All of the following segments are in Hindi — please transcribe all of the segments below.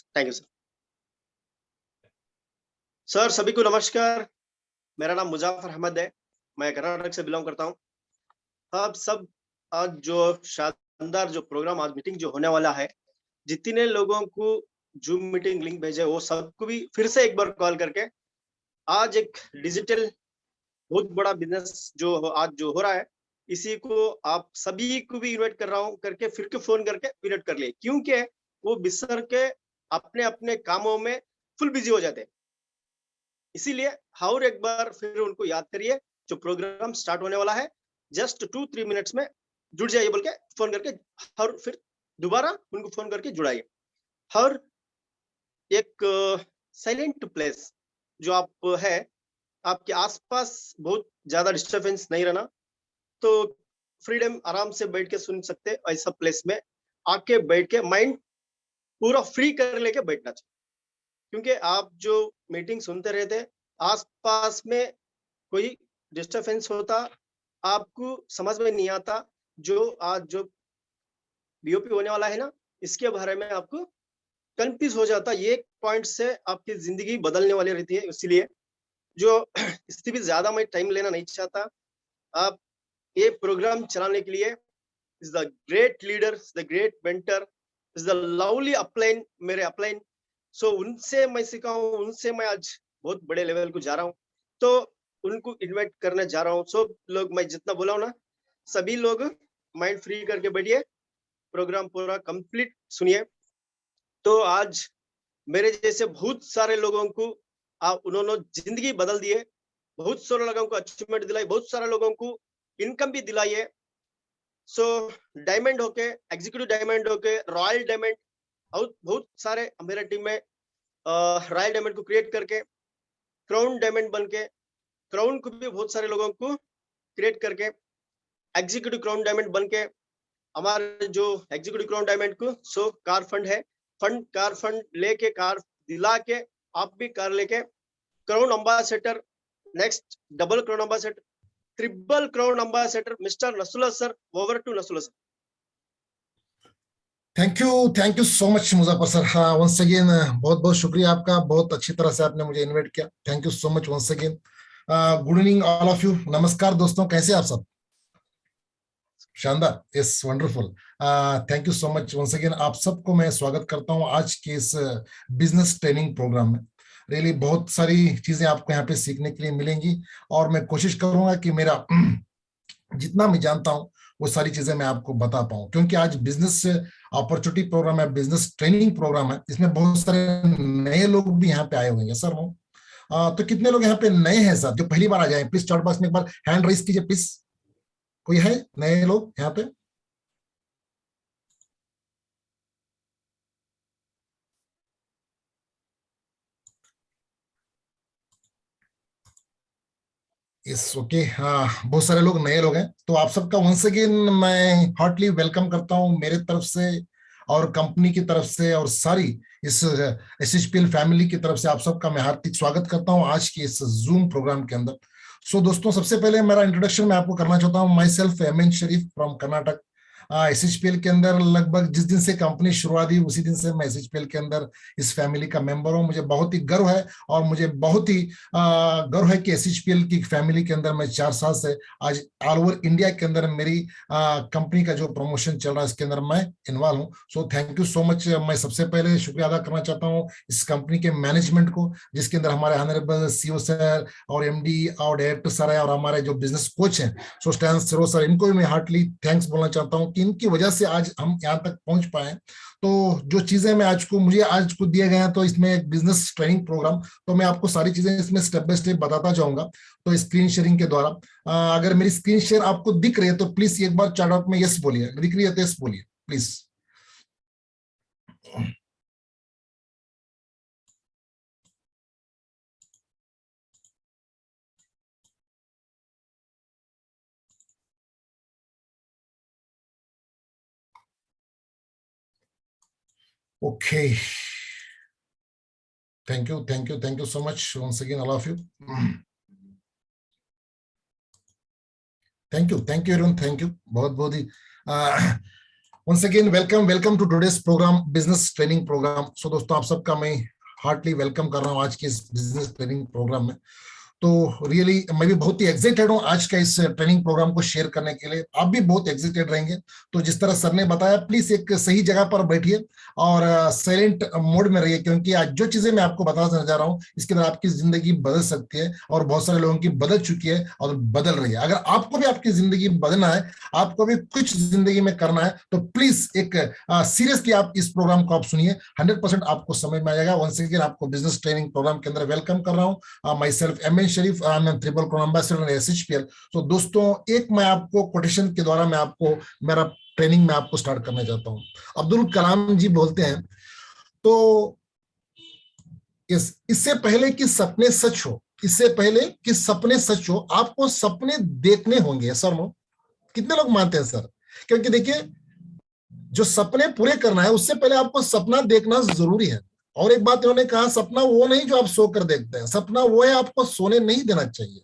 Thank you sir. सर सभी को नमस्कार। मेरा नाम मुजाफर अहमद है। मैं कर्नाटक से बिलोंग करता हूँ। आप सब आज जो शानदार जो प्रोग्राम आज मीटिंग जो होने वाला है, जितने लोगों को जूम मीटिंग लिंक भेजे वो सबको भी फिर से एक बार कॉल करके आज एक डिजिटल बहुत बड़ा बिजनेस जो आज जो हो रहा है, इसी को आप सभी को भी इन्वाइट कर रहा हूँ करके फिर के फोन करके इन्वाइट कर लिए, क्योंकि वो बिसर के अपने अपने कामों में फुल बिजी हो जाते हैं। इसीलिए और एक बार फिर उनको याद करिए, जो प्रोग्राम स्टार्ट होने वाला है जस्ट 2-3 मिनट्स में जुड़ जाइए बोल के फोन करके, और फिर दोबारा उनको फोन करके जुड़ाइए। और एक साइलेंट प्लेस जो आप है, आपके आसपास बहुत ज्यादा डिस्टरबेंस नहीं रहना, तो फ्रीडम आराम से बैठ के सुन सकते हैं। ऐसा प्लेस में आके बैठ के माइंड पूरा फ्री कर लेके बैठना चाहिए, क्योंकि आप जो मीटिंग सुनते रहते आसपास में कोई डिस्टरबेंस होता, आपको समझ में नहीं आता। जो आज जो बीओपी होने वाला है ना, इसके बारे में आपको कंफ्यूज हो जाता। ये पॉइंट से आपकी जिंदगी बदलने वाली रहती है। इसीलिए जो इससे भी ज्यादा मैं टाइम लेना नहीं चाहता। आप ये प्रोग्राम चलाने के लिए is the great leader, the great mentor, is the lovely upline, मेरे अपलाइन। सो उनसे मैं सीखा हूँ, उनसे मैं आज बहुत बड़े लेवल को जा रहा हूँ, तो उनको इनवाइट करने जा रहा हूँ। सब लोग मैं जितना बोला हूँ ना, सभी लोग माइंड फ्री करके बैठिए, प्रोग्राम पूरा कंप्लीट सुनिए। तो आज मेरे जैसे बहुत सारे लोगों को उन्होंने जिंदगी बदल दिए, बहुत सारे लोगों को अचीवमेंट दिलाई, बहुत सारे लोगों को इनकम भी दिलाई है। सो डायमंड होके, एग्जीक्यूटिव डायमंड होके, रॉयल डायमंड, और बहुत सारे मेरे टीम में रॉयल डायमंड को क्रिएट करके क्राउन डायमंड बन के, क्राउन को भी बहुत सारे लोगों को क्रिएट करके एग्जीक्यूटिव क्राउन डायमंड बन के, हमारे जो एग्जीक्यूटिव क्राउन डायमंड को सो कार फंड है, कार फंड लेके, कार दिला के आप भी कार लेके crown ambassador, next double crown ambassador, triple crown ambassador mister Nasulla sir. Over to Nasulla sir. Thank you so much Muzaffar sir. हाँ, वंस अगेन बहुत बहुत शुक्रिया आपका, बहुत अच्छी तरह से आपने मुझे इनवाइट किया। Thank you so much once again. Good evening all of you. नमस्कार दोस्तों, कैसे आप सब? शानदार, इस wonderful. Thank you so much once again. आप सबको मैं स्वागत करता हूं आज के इस बिजनेस ट्रेनिंग प्रोग्राम में। रियली बहुत सारी चीजें आपको यहाँ पे सीखने के लिए मिलेंगी, और मैं कोशिश करूंगा कि मेरा जितना मैं जानता हूं वो सारी चीजें मैं आपको बता पाऊं, क्योंकि आज बिजनेस अपॉर्चुनिटी प्रोग्राम है, बिजनेस ट्रेनिंग प्रोग्राम है। इसमें बहुत सारे नए लोग भी यहाँ पे आए हुए हैं सर। तो कितने लोग यहाँ पे नए हैं सर, जो पहली बार आ जाए? प्लीज चैट बॉक्स में एक बार हैंड रेज कीजिए प्लीज। कोई है नए लोग यहाँ पे? इस ओके, हाँ, बहुत सारे लोग नए लोग हैं। तो आप सबका वंस अगेन मैं हार्टली वेलकम करता हूँ मेरे तरफ से और कंपनी की तरफ से, और सारी इस SHPL फैमिली की तरफ से आप सबका मैं हार्दिक स्वागत करता हूँ आज की इस जूम प्रोग्राम के अंदर। सो दोस्तों, सबसे पहले मेरा इंट्रोडक्शन मैं आपको करना चाहता हूँ। Myself MN Sharif from Karnataka. SHPL के अंदर लगभग जिस दिन से कंपनी शुरुआत हुई उसी दिन से मैं SHPL के अंदर इस फैमिली का मेंबर हूँ। मुझे बहुत ही गर्व है, और मुझे बहुत ही गर्व है कि SHPL की फैमिली के अंदर मैं 4 साल से आज ऑल ओवर इंडिया के अंदर मेरी कंपनी का जो प्रमोशन चल रहा है इसके अंदर मैं इन्वॉल्व हूँ। So thank you so much. मैं सबसे पहले शुक्रिया अदा करना चाहता हूँ इस कंपनी के मैनेजमेंट को, जिसके अंदर हमारे ऑनरेबल CEO सर और MD और डायरेक्टर सर है, और हमारे जो बिजनेस कोच हैं सो स्टैन सरो सर, इनको भी मैं हार्टली थैंक्स बोलना चाहता हूँ कि इनकी वजह से आज हम यहाँ तक पहुंच पाए। तो जो चीजें मैं मुझे आज को दिए गए हैं, तो इसमें एक बिजनेस ट्रेनिंग प्रोग्राम, तो मैं आपको सारी चीजें इसमें स्टेप बाय स्टेप बताता जाऊंगा। तो स्क्रीन शेयरिंग के द्वारा अगर मेरी स्क्रीन शेयर आपको दिख रही है तो प्लीज एक बार चैट आउट में यस बोलिए। दिख रही है तो यस बोलिए please. Okay, thank you so much once again all of you. Thank you everyone, thank you बहुत बहुत ही। Once again, welcome to today's program, business training program. So दोस्तों, आप सबका मैं हार्टली वेलकम कर रहा हूँ आज के इस बिजनेस ट्रेनिंग प्रोग्राम में। तो रियली मैं भी बहुत ही एक्साइटेड हूँ आज का इस ट्रेनिंग प्रोग्राम को शेयर करने के लिए। आप भी बहुत एक्साइटेड रहेंगे। तो जिस तरह सर ने बताया, प्लीज एक सही जगह पर बैठिए और साइलेंट मोड में रहिए, क्योंकि आज जो चीजें मैं आपको बताने जा रहा हूँ इसके अंदर आपकी जिंदगी बदल सकती है और बहुत सारे लोगों की बदल चुकी है और बदल रही है। अगर आपको भी आपकी जिंदगी बदलना है, आपको भी कुछ जिंदगी में करना है, तो प्लीज एक सीरियसली आप इस प्रोग्राम को आप सुनिए। 100% आपको समझ में आ जाएगा। वंस अगेन आपको बिजनेस ट्रेनिंग प्रोग्राम के अंदर वेलकम कर रहा हूँ। Myself M Sharif, I am triple crown ambassador SHPL। तो दोस्तों, एक मैं आपको कोटेशन के द्वारा मैं आपको मेरा ट्रेनिंग में आपको स्टार्ट करना चाहता हूं। अब्दुल कलाम जी बोलते हैं, तो इससे पहले कि सपने सच हो, इससे पहले कि सपने सच हो, आपको सपने देखने होंगे। सर नो, कितने लोग मानते हैं सर? क्योंकि देखिए, जो सपने पूरे करना है उससे पहले आपको सपना देखना जरूरी है। और एक बात इन्होंने कहा, सपना वो नहीं जो आप सोकर देखते हैं, सपना वो है आपको सोने नहीं देना चाहिए।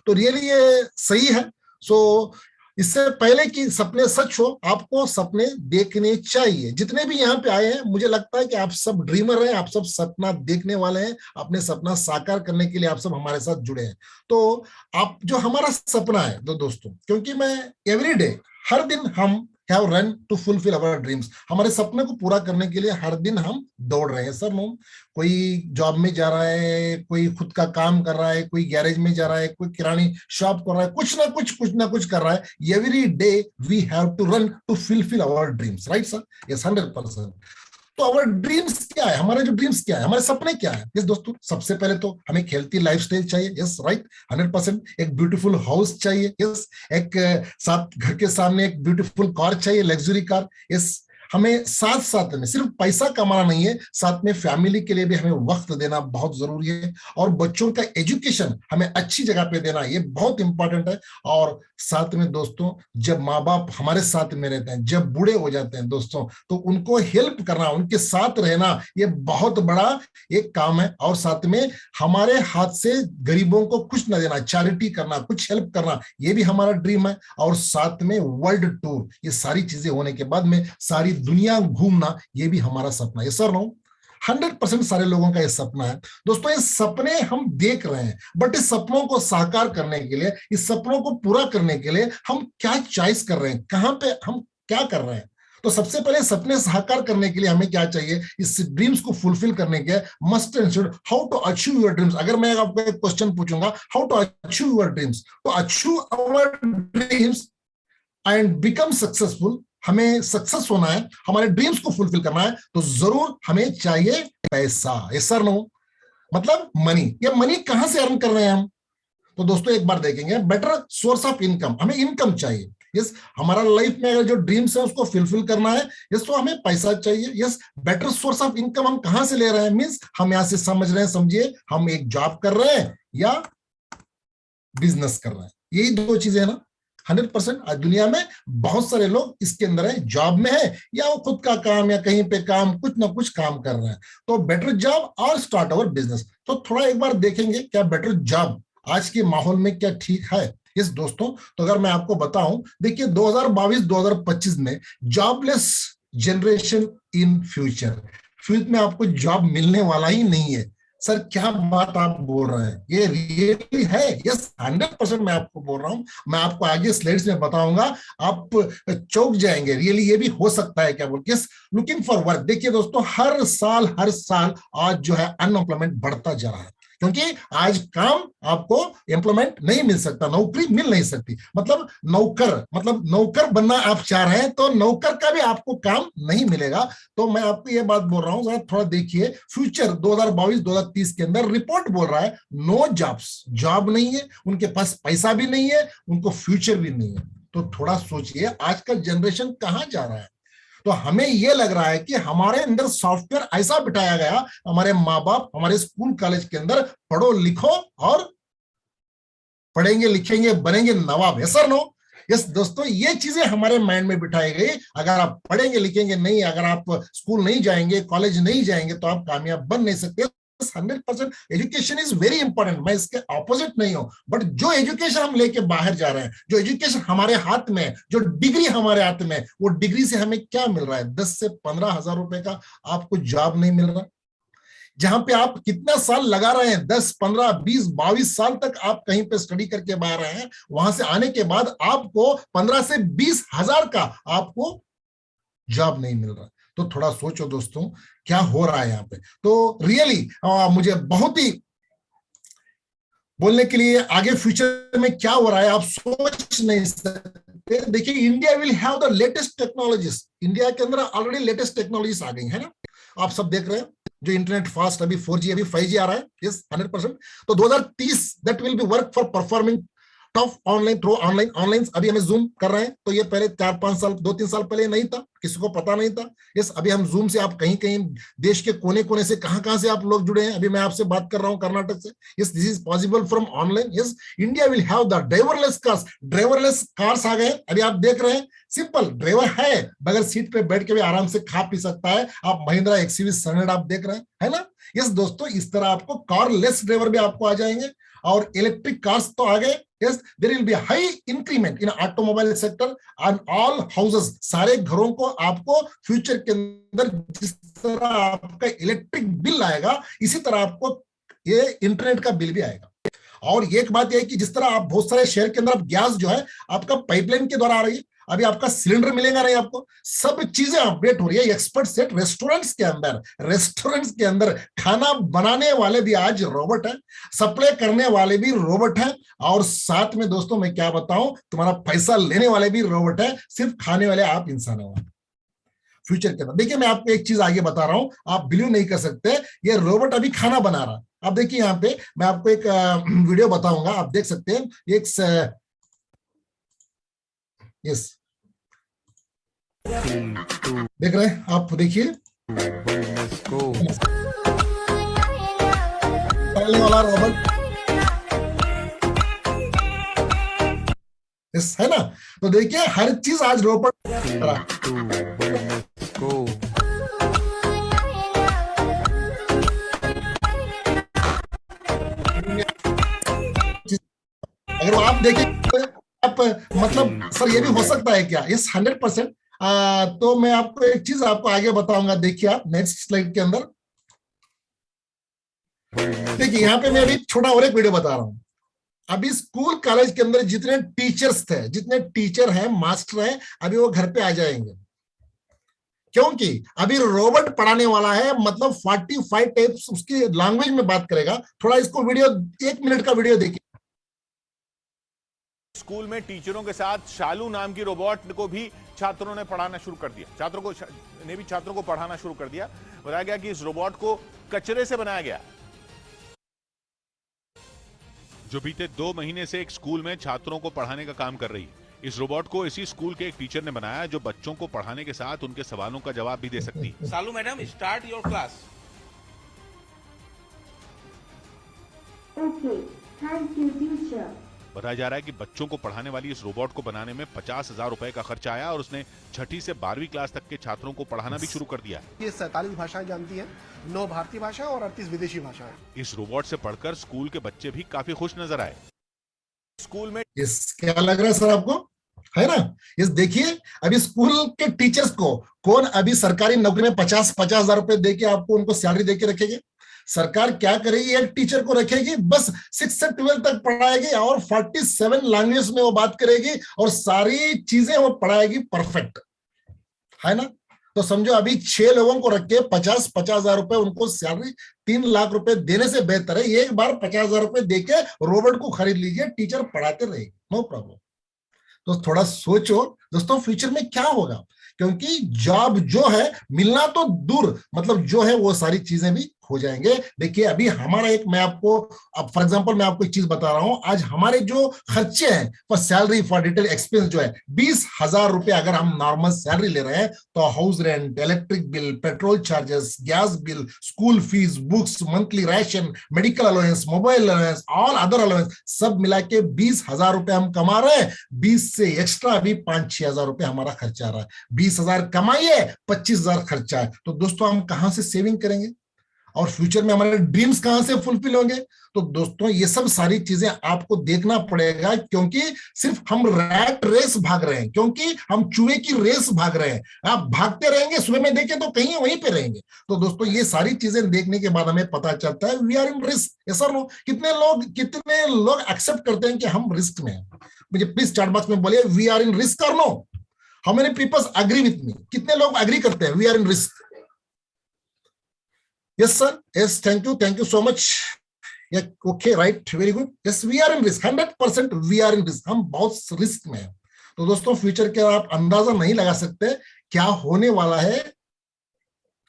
तो रियली ये सही है। सो इससे पहले कि सपने सच हो, आपको सपने देखने चाहिए। जितने भी यहाँ पे आए हैं, मुझे लगता है कि आप सब ड्रीमर हैं, आप सब सपना देखने वाले हैं, अपने सपना साकार करने के लिए आप सब हमारे साथ जुड़े हैं। तो आप जो हमारा सपना है दोस्तों, क्योंकि मैं एवरी डे, हर दिन हम have run to fulfill our dreams। हमारे सपने को पूरा करने के लिए हर दिन हम दौड़ रहे हैं। सर नो, कोई जॉब में जा रहा है, कोई खुद का काम कर रहा है, कोई गैरेज में जा रहा है, कोई किरानी शॉप कर रहा है, कुछ ना कुछ कर रहा है। Every day we have to run to fulfil our dreams, right sir? Yes, 100%। तो हमारे ड्रीम्स क्या है, हमारे जो ड्रीम्स क्या है, हमारे सपने क्या है? यस दोस्तों, सबसे पहले तो हमें हेल्थी लाइफस्टाइल चाहिए। Yes right, 100%। एक ब्यूटीफुल हाउस चाहिए। यस, एक साथ घर के सामने एक ब्यूटीफुल कार चाहिए, लग्जरी कार। यस, हमें साथ साथ में सिर्फ पैसा कमाना नहीं है, साथ में फैमिली के लिए भी हमें वक्त देना बहुत जरूरी है। और बच्चों का एजुकेशन हमें अच्छी जगह पे देना, ये बहुत इंपॉर्टेंट है। और साथ में दोस्तों, जब माँ बाप हमारे साथ में रहते हैं, जब बूढ़े हो जाते हैं दोस्तों, तो उनको हेल्प करना, उनके साथ रहना, ये बहुत बड़ा एक काम है। और साथ में हमारे हाथ से गरीबों को कुछ न देना, चैरिटी करना, कुछ हेल्प करना, ये भी हमारा ड्रीम है। और साथ में वर्ल्ड टूर, ये सारी चीजें होने के बाद में सारी दुनिया घूमना, ये भी हमारा सपना है। सर नो, 100% सारे लोगों का ये सपना है दोस्तों। ये सपने हम देख रहे हैं, बट इस सपनों को साकार करने के लिए, इस सपनों को पूरा करने के लिए हम क्या चॉइस कर रहे हैं, कहां पे हम क्या कर रहे हैं? तो सबसे पहले सपने साकार करने के लिए हमें क्या चाहिए? इस ड्रीम्स को फुलफिल करने के must and should, how to achieve your dreams. अगर मैं आपको एक क्वेश्चन पूछूंगा, how to achieve your dreams, तो achieve our dreams and become successful, हमें सक्सेस होना है, हमारे ड्रीम्स को फुलफिल करना है, तो जरूर हमें चाहिए पैसा। यस सर नो, मतलब मनी। ये मनी कहां से अर्न कर रहे हैं हम? तो दोस्तों एक बार देखेंगे, बेटर सोर्स ऑफ इनकम, हमें इनकम चाहिए। यस, हमारा लाइफ में अगर जो ड्रीम्स है उसको फुलफिल करना है, यस, तो हमें पैसा चाहिए। Yes, better source of income हम कहां से ले रहे हैं? मींस हम यहां से समझ रहे हैं, समझिए, हम एक जॉब कर रहे हैं या बिजनेस कर रहे हैं, यही दो चीजें है ना। 100% आज दुनिया में बहुत सारे लोग इसके अंदर है, जॉब में है या वो खुद का काम या कहीं पे काम, कुछ ना कुछ काम कर रहे हैं। तो बेटर जॉब और स्टार्ट अवर बिजनेस। तो थोड़ा एक बार देखेंगे क्या बेटर जॉब आज के माहौल में क्या ठीक है। यस दोस्तों, तो अगर मैं आपको बताऊं, देखिए 2022-2025 में जॉबलेस जनरेशन इन फ्यूचर में आपको जॉब मिलने वाला ही नहीं है। सर क्या बात आप बोल रहे हैं, ये रियली है? यस, 100% मैं आपको बोल रहा हूं। मैं आपको आगे स्लाइड्स में बताऊंगा, आप चौंक जाएंगे, रियली ये भी हो सकता है क्या बोल। Yes, looking for work. देखिए दोस्तों, हर साल आज जो है अनएम्प्लॉयमेंट बढ़ता जा रहा है, क्योंकि आज काम आपको एम्प्लॉयमेंट नहीं मिल सकता, नौकरी मिल नहीं सकती। मतलब नौकर बनना आप चाह रहे हैं तो नौकर का भी आपको काम नहीं मिलेगा। तो मैं आपको ये बात बोल रहा हूं, जरा थोड़ा देखिए, फ्यूचर 2022-2030 के अंदर रिपोर्ट बोल रहा है नो जॉब्स, जॉब नहीं है, उनके पास पैसा भी नहीं है, उनको फ्यूचर भी नहीं है। तो थोड़ा सोचिए आज का जनरेशन कहां जा रहा है। तो हमें यह लग रहा है कि हमारे अंदर सॉफ्टवेयर ऐसा बिठाया गया, हमारे माँ बाप हमारे स्कूल कॉलेज के अंदर, पढ़ो लिखो और पढ़ेंगे लिखेंगे बनेंगे नवाब। है सर नो? यस दोस्तों, ये चीजें हमारे माइंड में बिठाई गई। अगर आप पढ़ेंगे लिखेंगे नहीं, अगर आप स्कूल नहीं जाएंगे, कॉलेज नहीं जाएंगे, तो आप कामयाब बन नहीं सकते। 100% एजुकेशन इज वेरी इंपॉर्टेंट, मैं इसके ऑपोजिट नहीं हूं, बट जो एजुकेशन हम लेके बाहर जा रहे हैं, जो एजुकेशन हमारे हाथ में, जो डिग्री हमारे हाथ में, वो डिग्री से हमें क्या मिल रहा है? 10 से 15 हजार रुपए का आपको जॉब नहीं मिल रहा। जहां पे आप कितना साल लगा रहे हैं, 10, 15, 20, 22 साल तक आप कहीं पे स्टडी करके बाहर आए हैं, वहां से आने के बाद आपको 15 से 20 हजार का आपको जॉब नहीं मिल रहा। तो थोड़ा सोचो दोस्तों क्या हो रहा है यहाँ पे। तो रियली मुझे बहुत ही बोलने के लिए, आगे फ्यूचर में क्या हो रहा है आप सोच नहीं सकते। देखिए, India will have the latest technologies, India के अंदर ऑलरेडी लेटेस्ट टेक्नोलॉजीज आ गई है ना, आप सब देख रहे हैं। जो इंटरनेट फास्ट, अभी 4G, अभी 5G आ रहा है, यस 100%। तो 2030 that will be work for performing tough online through online. अभी हमें जूम कर रहे हैं, तो ये पहले 4-5 साल, 2-3 साल पहले नहीं था, किसी को पता नहीं था। यस, अभी हम जूम से, आप कहीं कहीं देश के कोने कोने से, कहां से आप लोग जुड़े हैं, अभी मैं आपसे बात कर रहा हूं कर्नाटक से। Yes, this is possible from online. Yes, India will have the driverless cars, driverless cars आ गए। अभी आप देख रहे हैं, सिंपल ड्राइवर है, बगैर सीट पे बैठ के भी आराम से खा पी सकता है। आप महिंद्रा XUV 700 आप देख रहे हैं, है ना। यस दोस्तों, इस तरह आपको कारलेस ड्राइवर भी आपको आ जाएंगे, और इलेक्ट्रिक कार्स तो आ गए। Yes, there will be a high increment in automobile sector on all houses. सारे घरों को आपको फ्यूचर के अंदर जिस तरह आपका इलेक्ट्रिक बिल आएगा, इसी तरह आपको ये इंटरनेट का बिल भी आएगा। और एक बात यह है कि जिस तरह आप बहुत सारे शहर के अंदर गैस जो है आपका पाइपलाइन के द्वारा आ रही है, अभी आपका सिलेंडर मिलेगा नहीं आपको, सब चीजें अपडेट हो रही है। एक्सपर्ट सेट रेस्टोरेंट्स के अंदर खाना बनाने वाले भी आज रोबोट है, सप्लाई करने वाले भी रोबोट है, और साथ में दोस्तों मैं क्या बताऊं, तुम्हारा पैसा लेने वाले भी रोबोट है, सिर्फ खाने वाले आप इंसान हो फ्यूचर के अंदर। देखिए, मैं आपको एक चीज आगे बता रहा हूं, आप बिलीव नहीं कर सकते, ये रोबोट अभी खाना बना रहा। आप देखिए, यहाँ पे मैं आपको एक वीडियो बताऊंगा, आप देख सकते हैं। एक यस, देख रहे हैं आप, देखिए चलने वाला रोबोट, यस, है ना। तो देखिए, हर चीज आज रोबोट। अगर आप देखिए, आप मतलब सर ये भी हो सकता है क्या? यस 100%। तो मैं आपको एक चीज आपको आगे बताऊंगा। देखिए, आप नेक्स्ट स्लाइड के अंदर देखिए, यहाँ पे मैं अभी छोटा और एक वीडियो बता रहा हूँ। अभी स्कूल कॉलेज के अंदर जितने टीचर्स थे, जितने टीचर हैं, मास्टर हैं, अभी वो घर पे आ जाएंगे, क्योंकि अभी रोबोट पढ़ाने वाला है। मतलब 45 टाइप्स उसकी लैंग्वेज में बात करेगा। थोड़ा इसको वीडियो, 1 मिनट का वीडियो देखिए। स्कूल में टीचरों के साथ शालू नाम की रोबोट को भी छात्रों ने पढ़ाना शुरू कर दिया, छात्रों को पढ़ाना शुरू कर दिया। बताया गया कि इस रोबोट को कचरे से बनाया गया, जो बीते 2 महीने से एक स्कूल में छात्रों को पढ़ाने का काम कर रही है। इस रोबोट को इसी स्कूल के एक टीचर ने बनाया, जो बच्चों को पढ़ाने के साथ उनके सवालों का जवाब भी दे सकती है। Shalu madam, start your class. Okay, thank you, teacher. बताया जा रहा है कि बच्चों को पढ़ाने वाली इस रोबोट को बनाने में 50,000 रुपए का खर्चा आया, और उसने 6ठी से 12वीं क्लास तक के छात्रों को पढ़ाना भी शुरू कर दिया। ये 47 भाषाएं जानती है, 9 भारतीय भाषा और 38 विदेशी भाषाएं। इस रोबोट से पढ़कर स्कूल के बच्चे भी काफी खुश नजर आए। स्कूल में इस क्या लग रहा है सर आपको, है ना। इस देखिए, अभी स्कूल के टीचर्स को कौन अभी सरकारी नौकरी में 50-50 हजार रुपए देके आपको उनको सैलरी देके रखेगी? सरकार क्या करेगी, एक टीचर को रखेगी, बस 6 से 12 तक पढ़ाएगी, और 47 लैंग्वेज में वो बात करेगी, और सारी चीजें वो पढ़ाएगी परफेक्ट, है ना। तो समझो, अभी 6 लोगों को रख के 50-50 हजार रुपए उनको सैलरी, 3 लाख रुपए देने से बेहतर है एक बार 50 हजार रुपए देके रोबोट को खरीद लीजिए, टीचर पढ़ाते रहेगी, नो प्रॉब्लम। तो थोड़ा सोचो दोस्तों, फ्यूचर में क्या होगा, क्योंकि जॉब जो है मिलना तो दूर, मतलब जो है वो सारी चीजें भी हो जाएंगे। देखिए, अभी हमारा एक, मैं आपको अब फॉर एग्जांपल मैं आपको एक चीज बता रहा हूं। आज हमारे जो खर्चे हैं for salary, for detail expense जो है 20,000 रुपए अगर हम नॉर्मल सैलरी ले रहे हैं, तो house rent, electric bill, petrol charges, gas bill, school fees, books, monthly ration, medical allowance, mobile allowance, all other allowance, सब मिला के 20,000 रुपए हम कमा रहे हैं। 20 से एक्स्ट्रा अभी 5-6 हजार रुपए हमारा खर्चा आ रहा है। 20,000 कमाइए, 25,000 खर्चा है। तो दोस्तों, हम कहां से सेविंग करेंगे? और फ्यूचर में हमारे ड्रीम्स कहां से फुलफिल होंगे। तो दोस्तों ये सब सारी चीजें आपको देखना पड़ेगा, क्योंकि सिर्फ हम रैट रेस भाग रहे हैं, क्योंकि हम चूहे की रेस भाग रहे हैं। आप भागते रहेंगे, सुबह में देखें तो कहीं वहीं पे रहेंगे। तो दोस्तों ये सारी चीजें देखने के बाद हमें पता चलता है वी आर इन रिस्क। ऐसा नो कितने लोग एक्सेप्ट करते हैं कि हम रिस्क में हैं? मुझे प्लीज चैट बॉक्स में बोलिए वी आर इन रिस्क और no. How many peoples agree with me? कितने लोग एग्री करते हैं we are in risk? Yes sir, yes, thank you so much. Okay, right, very good. Yes, we are in risk, 100% we are in risk. हम बहुत रिस्क में हैं। तो दोस्तों फ्यूचर के आप अंदाजा नहीं लगा सकते क्या होने वाला है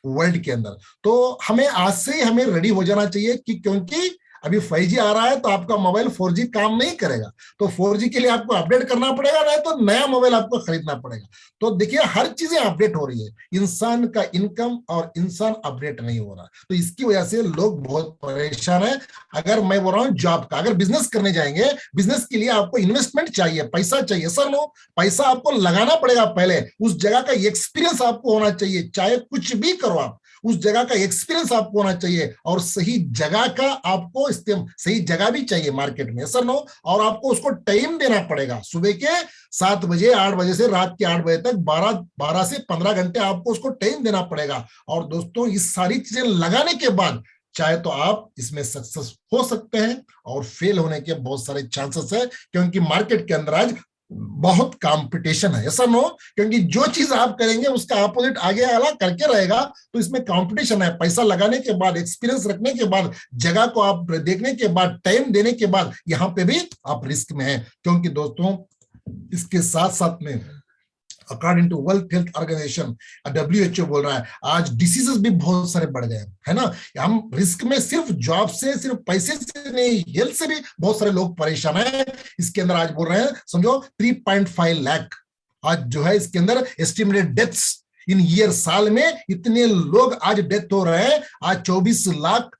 वर्ल्ड के अंदर। तो हमें आज से ही हमें रेडी हो जाना चाहिए कि क्योंकि अभी 5G आ रहा है तो आपका मोबाइल 4G काम नहीं करेगा, तो 4G के लिए आपको अपडेट करना पड़ेगा, नहीं तो नया मोबाइल आपको खरीदना पड़ेगा। तो देखिए हर चीजें अपडेट हो रही है, इंसान का इनकम और इंसान अपडेट नहीं हो रहा, तो इसकी वजह से लोग बहुत परेशान है। अगर मैं बोल रहा हूँ जॉब का, अगर बिजनेस करने जाएंगे, बिजनेस के लिए आपको इन्वेस्टमेंट चाहिए, पैसा चाहिए। सर नो, पैसा आपको लगाना पड़ेगा पहले, उस जगह का एक्सपीरियंस आपको होना चाहिए, चाहे कुछ भी करो आप, उस जगह का एक्सपीरियंस आपको होना चाहिए, और सही जगह का आपको सही जगह भी चाहिए मार्केट में। सर नो, और आपको उसको टाइम देना पड़ेगा, सुबह के 7 बजे 8 बजे से रात के 8 बजे तक 12 से 15 घंटे आपको उसको टाइम देना पड़ेगा। और दोस्तों इस सारी चीजें लगाने के बाद चाहे तो आप इसमें सक्सेस हो सकते हैं, और फेल होने के बहुत सारे चांसेस है, क्योंकि मार्केट के अंदर आज बहुत कंपटीशन है। ऐसा नो, क्योंकि जो चीज आप करेंगे उसका अपोजिट आगे वाला करके रहेगा, तो इसमें कंपटीशन है। पैसा लगाने के बाद, एक्सपीरियंस रखने के बाद, जगह को आप देखने के बाद, टाइम देने के बाद, यहां पे भी आप रिस्क में हैं। क्योंकि दोस्तों इसके साथ साथ में according to World Health Organization WHO बोल रहा है आज डिसीजेस भी बहुत सारे बढ़ गए हैं, है ना। हम रिस्क में सिर्फ जॉब से, सिर्फ पैसे से नहीं, हेल्थ से भी बहुत सारे लोग परेशान हैं। इसके अंदर आज बोल रहे हैं समझो 3.5 लाख आज जो है इसके अंदर एस्टिमेटेड डेथ्स इन ईयर, साल में इतने लोग आज डेथ हो रहे हैं। आज 24 लाख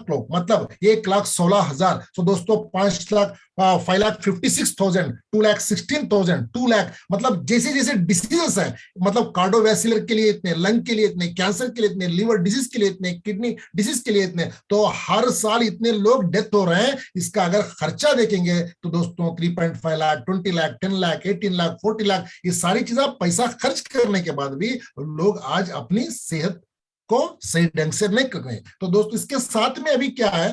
लोग, मतलब 1,16,000। तो दोस्तों 5,56,000, 2,16,000, 2 लाख, मतलब जैसे जैसे डिसीजेस है, मतलब कार्डियोवैस्कुलर के लिए इतने, लंग के लिए इतने, कैंसर के लिए इतने, लिवर डिजीज के लिए इतने, किडनी डिजीज के लिए इतने, तो हर साल इतने लोग डेथ हो रहे हैं। इसका अगर खर्चा देखेंगे तो दोस्तों 3.5 लाख, 20 लाख, 10 लाख, 18 लाख, 40 लाख, ये सारी चीजें पैसा खर्च करने के बाद भी लोग आज अपनी सेहत को सही ढंग से नहीं कर रहे। तो दोस्तों इसके साथ में अभी क्या है,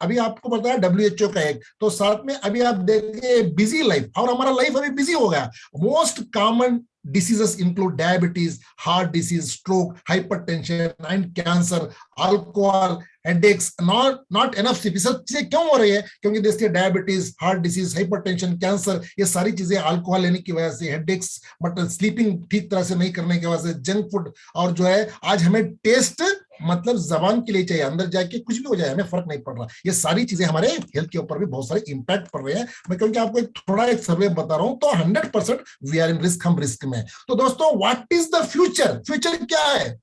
अभी आपको पता है WHO का एक, तो साथ में अभी आप देखिए बिजी लाइफ, और हमारा लाइफ अभी बिजी हो गया। Most common diseases include diabetes, heart disease, stroke, hypertension and cancer, alcohol, headaches, not enough sleep। सब चीजें क्यों हो रही है? क्योंकि देखिए diabetes, heart disease, hypertension, cancer, ये सारी चीजें अल्कोहल लेने की वजह से, हेडेक्स, बट स्लीपिंग ठीक तरह से नहीं करने की वजह से, जंक फूड, और जो है आज हमें टेस्ट मतलब जबान के लिए चाहिए, अंदर जाके कुछ भी हो जाए हमें फर्क नहीं पड़ रहा। ये सारी चीजें हमारे हेल्थ के ऊपर भी बहुत सारे इंपैक्ट पड़ रहे हैं। मैं क्योंकि आपको एक सर्वे बता रहा हूं, तो 100% वी आर इन रिस्क, हम रिस्क में। तो दोस्तों what is the future? Future क्या है,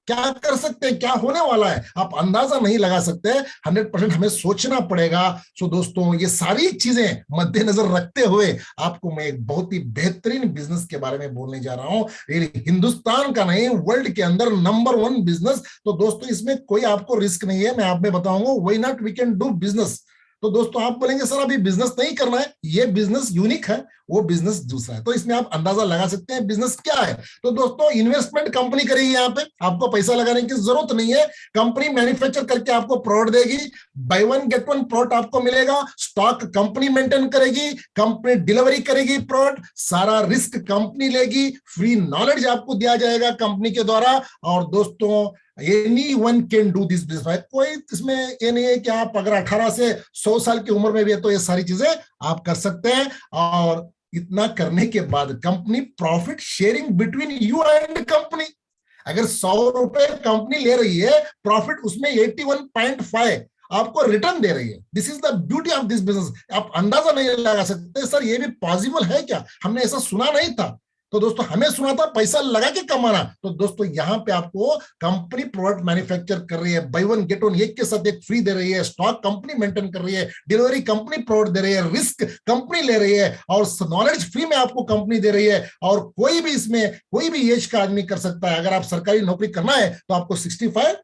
क्या कर सकते हैं, क्या होने वाला है, आप अंदाजा नहीं लगा सकते। 100% हमें सोचना पड़ेगा। सो दोस्तों ये सारी चीजें मद्देनजर रखते हुए आपको मैं एक बहुत ही बेहतरीन बिजनेस के बारे में बोलने जा रहा हूं, हिंदुस्तान का नहीं वर्ल्ड के अंदर नंबर 1 बिजनेस। तो दोस्तों इसमें कोई आपको रिस्क नहीं है, मैं आप में बताऊंगा why not we can do business. तो दोस्तों आप बोलेंगे सर अभी बिजनेस नहीं करना है, ये बिजनेस यूनिक है, वो बिजनेस दूसरा है। तो इसमें आप अंदाजा लगा सकते हैं बिजनेस क्या है। तो दोस्तों इन्वेस्टमेंट कंपनी करेगी, यहाँ पे आपको पैसा लगाने की जरूरत नहीं है। कंपनी मैन्युफैक्चर करके आपको प्रोडक्ट देगी, बाय 1 गेट 1 प्रोडक्ट आपको मिलेगा। स्टॉक कंपनी मेंटेन करेगी, कंपनी डिलीवरी करेगी प्रोडक्ट, सारा रिस्क कंपनी लेगी, फ्री नॉलेज आपको दिया जाएगा कंपनी के द्वारा। और दोस्तों anyone can do this business, कोई इसमें ये नहीं है कि आप अगर 18 से 100 साल की उम्र में भी है तो ये सारी चीजें आप कर सकते हैं। और इतना करने के बाद company profit sharing between you and company, अगर 100 रुपए कंपनी ले रही है, प्रॉफिट उसमें 81.5 आपको रिटर्न दे रही है। This is the beauty of this business. आप अंदाजा नहीं लगा सकते सर ये भी पॉसिबल है क्या, हमने ऐसा सुना नहीं था। तो दोस्तों हमें सुना था पैसा लगा के कमाना। तो दोस्तों यहाँ पे आपको कंपनी प्रोडक्ट मैन्युफैक्चर कर रही है, बाय 1 गेट 1 एक के साथ एक फ्री दे रही है, स्टॉक कंपनी मेंटेन कर रही है, डिलीवरी कंपनी प्रोडक्ट दे रही है, रिस्क कंपनी ले रही है, और नॉलेज फ्री में आपको कंपनी दे रही है। और कोई भी एज का आदमी कर सकता है। अगर आप सरकारी नौकरी करना है तो आपको 65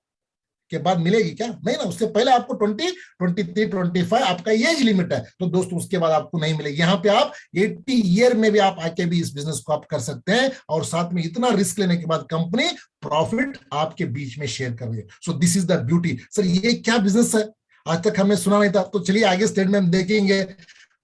के बाद मिलेगी क्या? नहीं ना, उससे पहले आपको 20, 23, 25 आपका एज लिमिट है, तो दोस्तों उसके बाद आपको नहीं मिलेगी। यहाँ पे आप 80 ईयर में भी आप आके भी इस बिजनेस को आप कर सकते हैं, और साथ में इतना रिस्क लेने के बाद कंपनी प्रॉफिट आपके बीच में शेयर कर रही है। So this is the beauty. Sir ये क्या बिजनेस है, आज तक हमें सुना नहीं था। तो चलिए आगे स्टेटमेंट देखेंगे।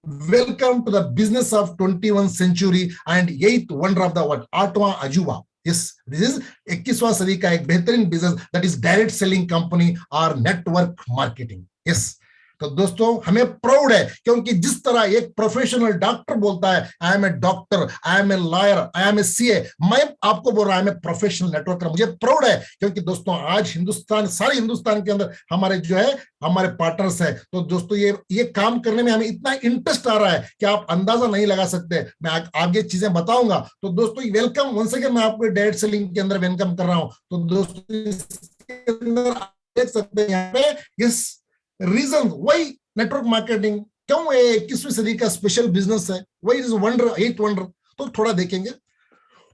Welcome to the business of 21 century and 8th wonder of the world, 8वां अजूबा। यस, दिस इज 21वां सदी का एक बेहतरीन बिजनेस, that is direct selling company और नेटवर्क मार्केटिंग। यस, तो दोस्तों हमें प्राउड है, क्योंकि जिस तरह एक प्रोफेशनल डॉक्टर बोलता है I am a doctor, I am a lawyer, I am a CA, मैं आपको बोल रहा हूं I am a professional networker. मुझे प्राउड है, क्योंकि दोस्तों आज हिंदुस्तान, सारे हिंदुस्तान के अंदर हमारे जो है हमारे पार्टनर्स हैं। तो दोस्तों ये काम करने में हमें इतना इंटरेस्ट आ रहा है कि आप अंदाजा नहीं लगा सकते। मैं आगे चीजें बताऊंगा। तो दोस्तों वेलकम वंस अगेन, मैं आपको डायरेक्ट सेलिंग के अंदर वेलकम कर रहा हूं। तो दोस्तों इसके अंदर देख सकते हैं यहाँ पे yes reason why network marketing, क्यों ये 21वीं सदी का स्पेशल बिजनेस है, why is wonder, 8th wonder. तो थोड़ा देखेंगे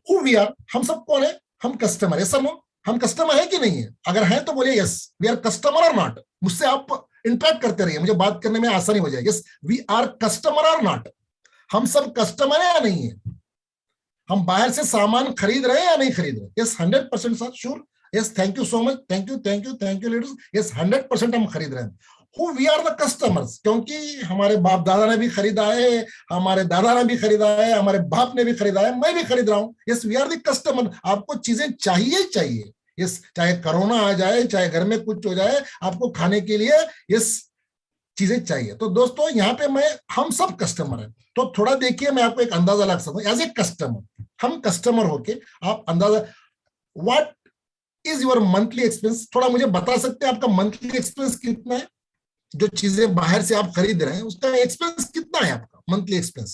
हु वी आर, हम सब कौन है, हम कस्टमर है। सर नो, हम कस्टमर है कि नहीं है? अगर है तो बोलिए यस वी आर कस्टमर और नॉट। मुझसे आप इंटरेक्ट करते रहिए, मुझे बात करने में आसानी हो जाएगी। यस वी आर कस्टमर और नॉट, हम सब कस्टमर है या नहीं है? हम बाहर से सामान खरीद रहे हैं या नहीं खरीद रहे? Yes 100% sir, sure. Yes, thank you so much, thank you thank you thank you ladies. Yes 100% हम खरीद रहे हैं। Who we are the customers, क्योंकि हमारे बाप दादा ने भी खरीदा है, हमारे दादा ने भी खरीदा है, हमारे बाप ने भी खरीदा है, मैं भी खरीद रहा हूं। Yes we are the customer. आपको चीजें चाहिए चाहिए, यस चाहे कोरोना आ जाए, चाहे घर में कुछ हो जाए, आपको खाने के लिए यस चीजें चाहिए। तो दोस्तों यहाँ पे हम सब कस्टमर हैं। तो थोड़ा देखिए, मैं आपको एक अंदाजा लगा सकता हूँ एज ए कस्टमर। हम कस्टमर होके आप अंदाजा, what is your monthly expense, थोड़ा मुझे बता सकते हैं आपका मंथली एक्सपेंस कितना है? जो चीजें बाहर से आप खरीद रहे हैं उसका एक्सपेंस कितना है आपका मंथली एक्सपेंस?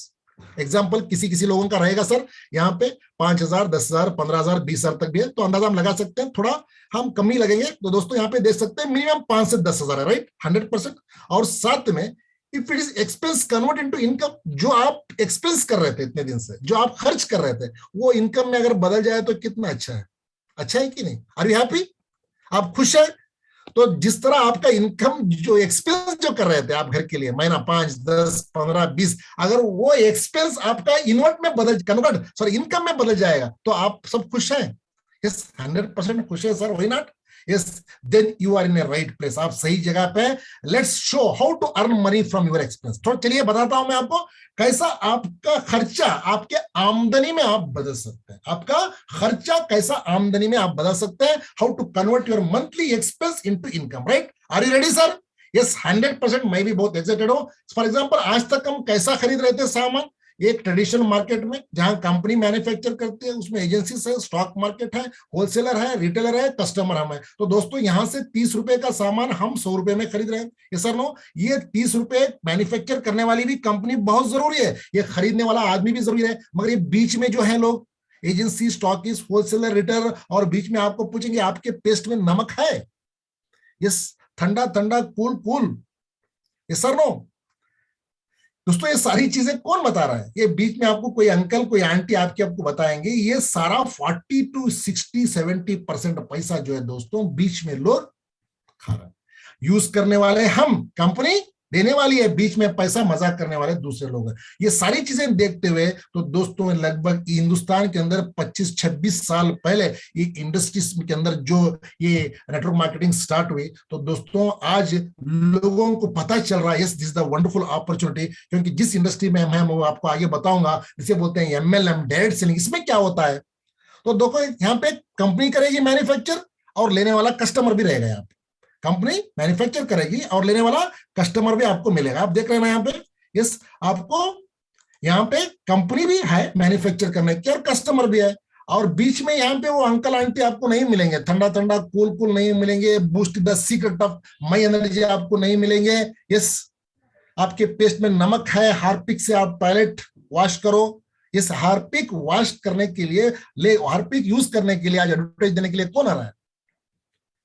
एग्जांपल किसी लोगों का रहेगा सर यहाँ पे 5,000, 10,000, 15,000, 20,000 तक भी है, तो अंदाजा हम लगा सकते हैं। थोड़ा हम कम ही लगेंगे। तो दोस्तों यहाँ पे देख सकते हैं मिनिमम 5 से 10,000 है, राइट, 100%। और साथ में if it is expense convert into income, जो आप एक्सपेंस कर रहे थे इतने दिन से, जो आप खर्च कर रहे थे, वो इनकम में अगर बदल जाए तो कितना अच्छा है? अच्छा है कि नहीं? Are you happy? आप खुश है? तो जिस तरह आपका इनकम, जो एक्सपेंस जो कर रहे थे आप घर के लिए महीना 5, 10, 15, 20, अगर वो एक्सपेंस आपका इनकम में बदल जाएगा तो आप सब खुश हैं? यस 100% खुश है sir, why not? Yes, then you are in a right place, आप सही जगह पे। Let's show how to earn money from your expense. तो चलिए बताता हूं मैं आपको कैसा आपका खर्चा आपके आमदनी में आप बदल सकते हैं। आपका खर्चा कैसा आमदनी में आप बदल सकते हैं, how to convert your monthly expense into income, right? Are you ready sir? Yes 100%, मैं भी बहुत एक्साइटेड हूं। फॉर एग्जांपल आज तक हम कैसा खरीद रहे थे सामान? एक ट्रेडिशनल मार्केट में जहां कंपनी मैन्युफैक्चर करती है, उसमें एजेंसीज है, स्टॉक मार्केट है, होलसेलर है, रिटेलर है, कस्टमर हम है। तो दोस्तों यहां से 30 रुपए का सामान हम 100 रुपए में खरीद रहे हैं। ये सर नो, ये 30 रुपए मैन्युफैक्चर करने वाली भी कंपनी बहुत जरूरी है, ये खरीदने वाला आदमी भी जरूरी है। मगर ये बीच में जो है लोग, एजेंसी, स्टॉकिस्ट, होलसेलर, रिटेलर, और बीच में आपको पूछेंगे आपके पेस्ट में नमक है? यस, ठंडा ठंडा, कूल कूल, ये सर नो। दोस्तों ये सारी चीजें कौन बता रहा है? ये बीच में आपको कोई अंकल, कोई आंटी आपको बताएंगे। ये सारा 40 to 60, 70% पैसा जो है दोस्तों बीच में लोग खा रहे हैं। यूज करने वाले हम, कंपनी देने वाली है, बीच में पैसा मजाक करने वाले दूसरे लोग हैं। ये सारी चीजें देखते हुए तो दोस्तों लगभग हिंदुस्तान के अंदर 25-26 साल पहले ये इंडस्ट्रीज के अंदर जो ये नेटवर्क मार्केटिंग स्टार्ट हुई, तो दोस्तों आज लोगों को पता चल रहा है yes this is the wonderful opportunity. क्योंकि जिस इंडस्ट्री में मैं वो आपको आगे बताऊंगा, जिसे बोलते हैं MLM, डायरेक्ट सेलिंग। इसमें क्या होता है? तो देखो यहाँ पे कंपनी करेगी मैन्युफैक्चर और लेने वाला कस्टमर भी रहेगा। यहाँ पे कंपनी मैन्युफैक्चर करेगी और लेने वाला कस्टमर भी आपको मिलेगा। आप देख रहे हैं ना यहाँ पे, यस आपको यहाँ पे कंपनी भी है मैन्युफैक्चर करने की और कस्टमर भी है। और बीच में यहाँ पे वो अंकल आंटी आपको नहीं मिलेंगे, ठंडा ठंडा कूल कूल नहीं मिलेंगे, boost the secret of my energy आपको नहीं मिलेंगे। यस, आपके पेस्ट में नमक है, हार्पिक से आप टॉयलेट वॉश करो। इस हार्पिक वॉश करने के लिए, हार्पिक यूज करने के लिए आज एडवर्टाइज देने के लिए कौन आ रहा है?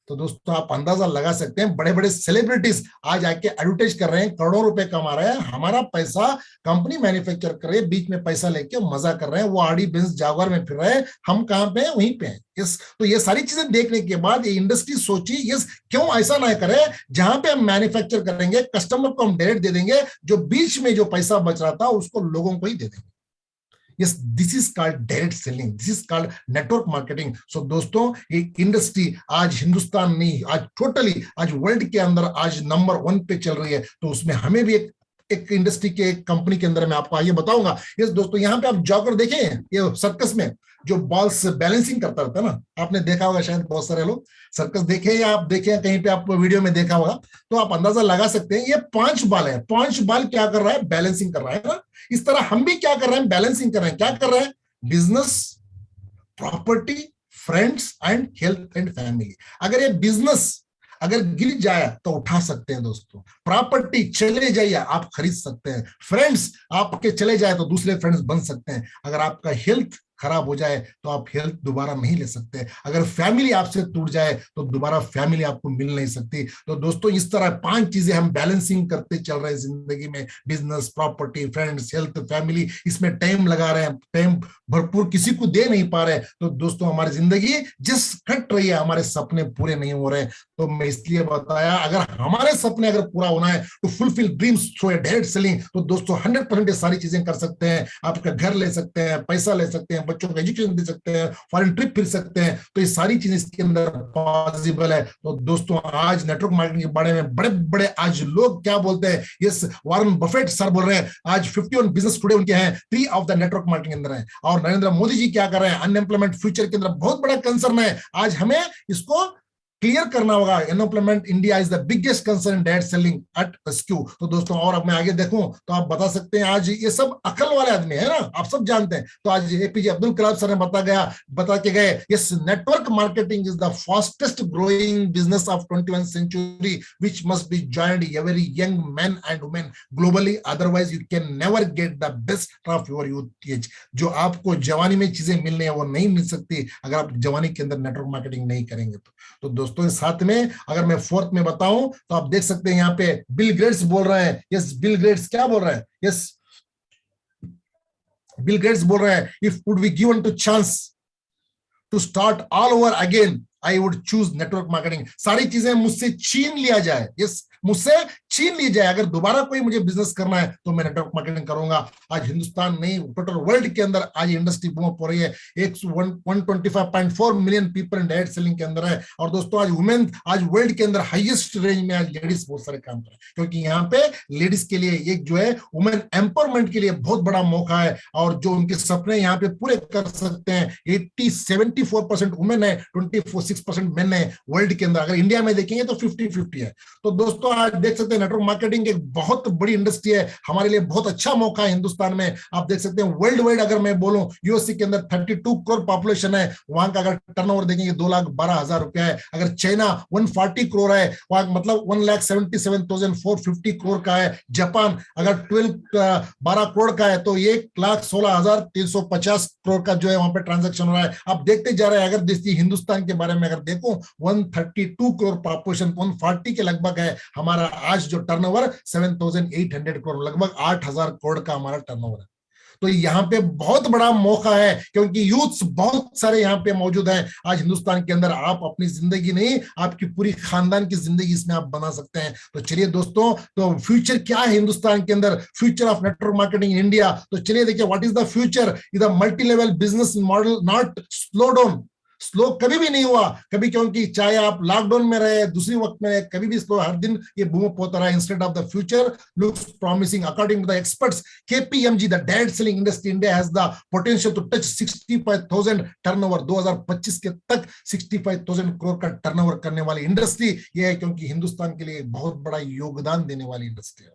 तो दोस्तों आप अंदाजा लगा सकते हैं, बड़े बड़े सेलिब्रिटीज आज आके एडवर्टाइज कर रहे हैं, करोड़ों रुपए कमा रहे हैं, हमारा पैसा कंपनी मैन्युफैक्चर कर रही है, बीच में पैसा लेके मजा कर रहे हैं, वो आड़ी बेंज जागवार में फिर रहे हैं, हम कहां पे हैं? वहीं पे हैं। यस, तो ये सारी चीजें देखने के बाद ये इंडस्ट्री सोची यस क्यों ऐसा ना करे, जहां पे हम मैन्युफैक्चर करेंगे, कस्टमर को हम डायरेक्ट दे देंगे, जो बीच में जो पैसा बच रहा था उसको लोगों को ही दे देंगे। Yes, this is called direct selling. This is called network marketing. So दोस्तों ये इंडस्ट्री आज हिंदुस्तान नहीं, आज टोटली आज वर्ल्ड के अंदर आज नंबर 1 पे चल रही है। तो उसमें हमें भी एक इंडस्ट्री के एक कंपनी के अंदर मैं आपको आइए बताऊंगा। यस दोस्तों, यहाँ पे आप जॉगर देखें, ये सर्कस में जो बॉल्स बैलेंसिंग करता रहता है ना, आपने देखा होगा शायद, बहुत सारे लोग सर्कस देखे या आप देखे कहीं पे, आप वीडियो में देखा होगा, तो आप अंदाजा लगा सकते हैं ये 5 बाल है, 5 बाल क्या कर रहा है? बैलेंसिंग कर रहा है ना। इस तरह हम भी क्या कर रहे हैं? बैलेंसिंग कर रहे हैं। क्या कर रहे हैं? Business, property, friends and health and family. अगर ये बिजनेस अगर गिर जाए तो उठा सकते हैं दोस्तों, प्रॉपर्टी चले जाइए आप खरीद सकते हैं, फ्रेंड्स आपके चले जाए तो दूसरे फ्रेंड्स बन सकते हैं, अगर आपका हेल्थ खराब हो जाए तो आप हेल्थ दोबारा नहीं ले सकते, अगर फैमिली आपसे टूट जाए तो दोबारा फैमिली आपको मिल नहीं सकती। तो दोस्तों इस तरह 5 चीजें हम बैलेंसिंग करते चल रहे हैं जिंदगी में, business, property, friends, health, family, इसमें टाइम लगा रहे हैं, टाइम भरपूर किसी को दे नहीं पा रहे। तो दोस्तों हमारी जिंदगी जिस कट रही है, हमारे सपने पूरे नहीं हो रहे। तो मैं इसलिए बताया, अगर हमारे सपने अगर पूरा होना है तो fulfil dreams through direct selling, तो दोस्तों 100% ये सारी चीजें कर सकते हैं। आपका घर ले सकते हैं, पैसा ले सकते हैं, बच्चों को एजुकेशन दे सकते हैं, फॉरेन ट्रिप फिर सकते हैं, तो ये सारी चीजें इसके अंदर पॉसिबल है। तो दोस्तों आज नेटवर्क मार्केटिंग के बारे में बड़े बड़े आज लोग क्या बोलते हैं, यस वॉरेन बफेट सर बोल रहे हैं आज 51 बिजनेस टुडे उनके हैं 3 ऑफ द नेटवर्क मार्केटिंग के अंदर है। और नरेंद्र मोदी जी क्या कर रहे हैं, अनएम्प्लॉयमेंट फ्यूचर के अंदर बहुत बड़ा कंसर्न है, आज हमें इसको क्लियर करना होगा। Unemployment India is the biggest concern in direct selling at SQ. तो दोस्तों और अब मैं आगे देखूं तो आप बता सकते हैं, आज ये सब अकल वाले आदमी है ना, आप सब जानते हैं। तो आज एपीजे अब्दुल कलाम सर ने बता के गए, yes network marketing is the fastest growing business of 21st century which must be joined every young man and women globally, otherwise you can never get the best of your youth age। जो आपको जवानी में चीजें मिलने हैं वो नहीं मिल सकती अगर आप जवानी के अंदर नेटवर्क मार्केटिंग नहीं करेंगे। तो दोस्तों साथ में अगर मैं 4th में बताऊं तो आप देख सकते हैं यहाँ पे बिल गेट्स बोल रहे हैं, यस बिल गेट्स क्या बोल रहे हैं, यस बिल गेट्स बोल रहे हैं, if would be given to chance to start all over again I would choose network marketing. सारी चीजें मुझसे छीन लिया जाए, यस मुझसे छीन ली जाए, अगर दोबारा कोई मुझे बिजनेस करना है तो मैं नेटवर्क मार्केटिंग करूंगा। आज हिंदुस्तान नहीं टोटल वर्ल्ड के अंदर आज इंडस्ट्री बूम अप हो रही है, 125.4 million people in direct selling के अंदर है। और दोस्तों आज वुमेन आज वर्ल्ड के अंदर हाईएस्ट रेंज में आज लेडीज बहुत सारे काम कर रहे हैं, क्योंकि यहाँ पे लेडीज के लिए एक जो है वुमेन एम्पावरमेंट के लिए बहुत बड़ा मौका है, और जो उनके सपने यहाँ पे पूरे कर सकते हैं। 74% वुमेन है, 26% मेन है वर्ल्ड के अंदर। अगर इंडिया में देखेंगे तो 50-50 है। तो दोस्तों आज देख सकते हैं नेटवर्क मार्केटिंग एक बहुत बड़ी इंडस्ट्री है, हमारे लिए बहुत अच्छा मौका है हिंदुस्तान में। आप देख सकते हैं वर्ल्ड वाइड अगर मैं बोलूं यूएसए के अंदर 32 करोड़ पॉपुलेशन है, वहां का अगर टर्नओवर देखेंगे 2,12,000 रुपया है। अगर चाइना 140 करोड़ है, वहां मतलब 1,77,450 करोड़ का है। जापान अगर 12 करोड़ का है तो 1,16,350 करोड़ का जो है वहां पे ट्रांजैक्शन हो रहा है। आप देखते जा रहे हैं, अगर हिंदुस्तान के बारे में अगर देखो 132 करोड़ पॉपुलेशन 140 के लगभग है, हमारा आज जो टर्नओवर 7,800 करोड़ लगभग 8,000 करोड़ का हमारा टर्नओवर है। तो यहाँ पे बहुत बड़ा मौका है, क्योंकि यूथ्स बहुत सारे यहाँ पे मौजूद हैं आज हिंदुस्तान के अंदर। आप अपनी जिंदगी नहीं, आपकी पूरी खानदान की जिंदगी इसमें आप बना सकते हैं। तो चलिए दोस्तों, तो फ्यूचर क्या है हिंदुस्तान के अंदर, future of network marketing in India. तो चलिए देखिए what is the future, is the multi level business model not slow down. Slow कभी भी नहीं हुआ कभी, क्योंकि चाहे आप लॉकडाउन में रहे, दूसरी वक्त में रहे, कभी भी स्लो हर दिन ये बूम अप होता रहा। Instead of the future looks promising according to the experts KPMG, the direct selling industry India has the potential to touch 65,000 turnover. 2025 के तक 65,000 करोड़ का टर्नओवर करने वाली इंडस्ट्री ये है, क्योंकि हिंदुस्तान के लिए बहुत बड़ा योगदान देने वाली इंडस्ट्री है।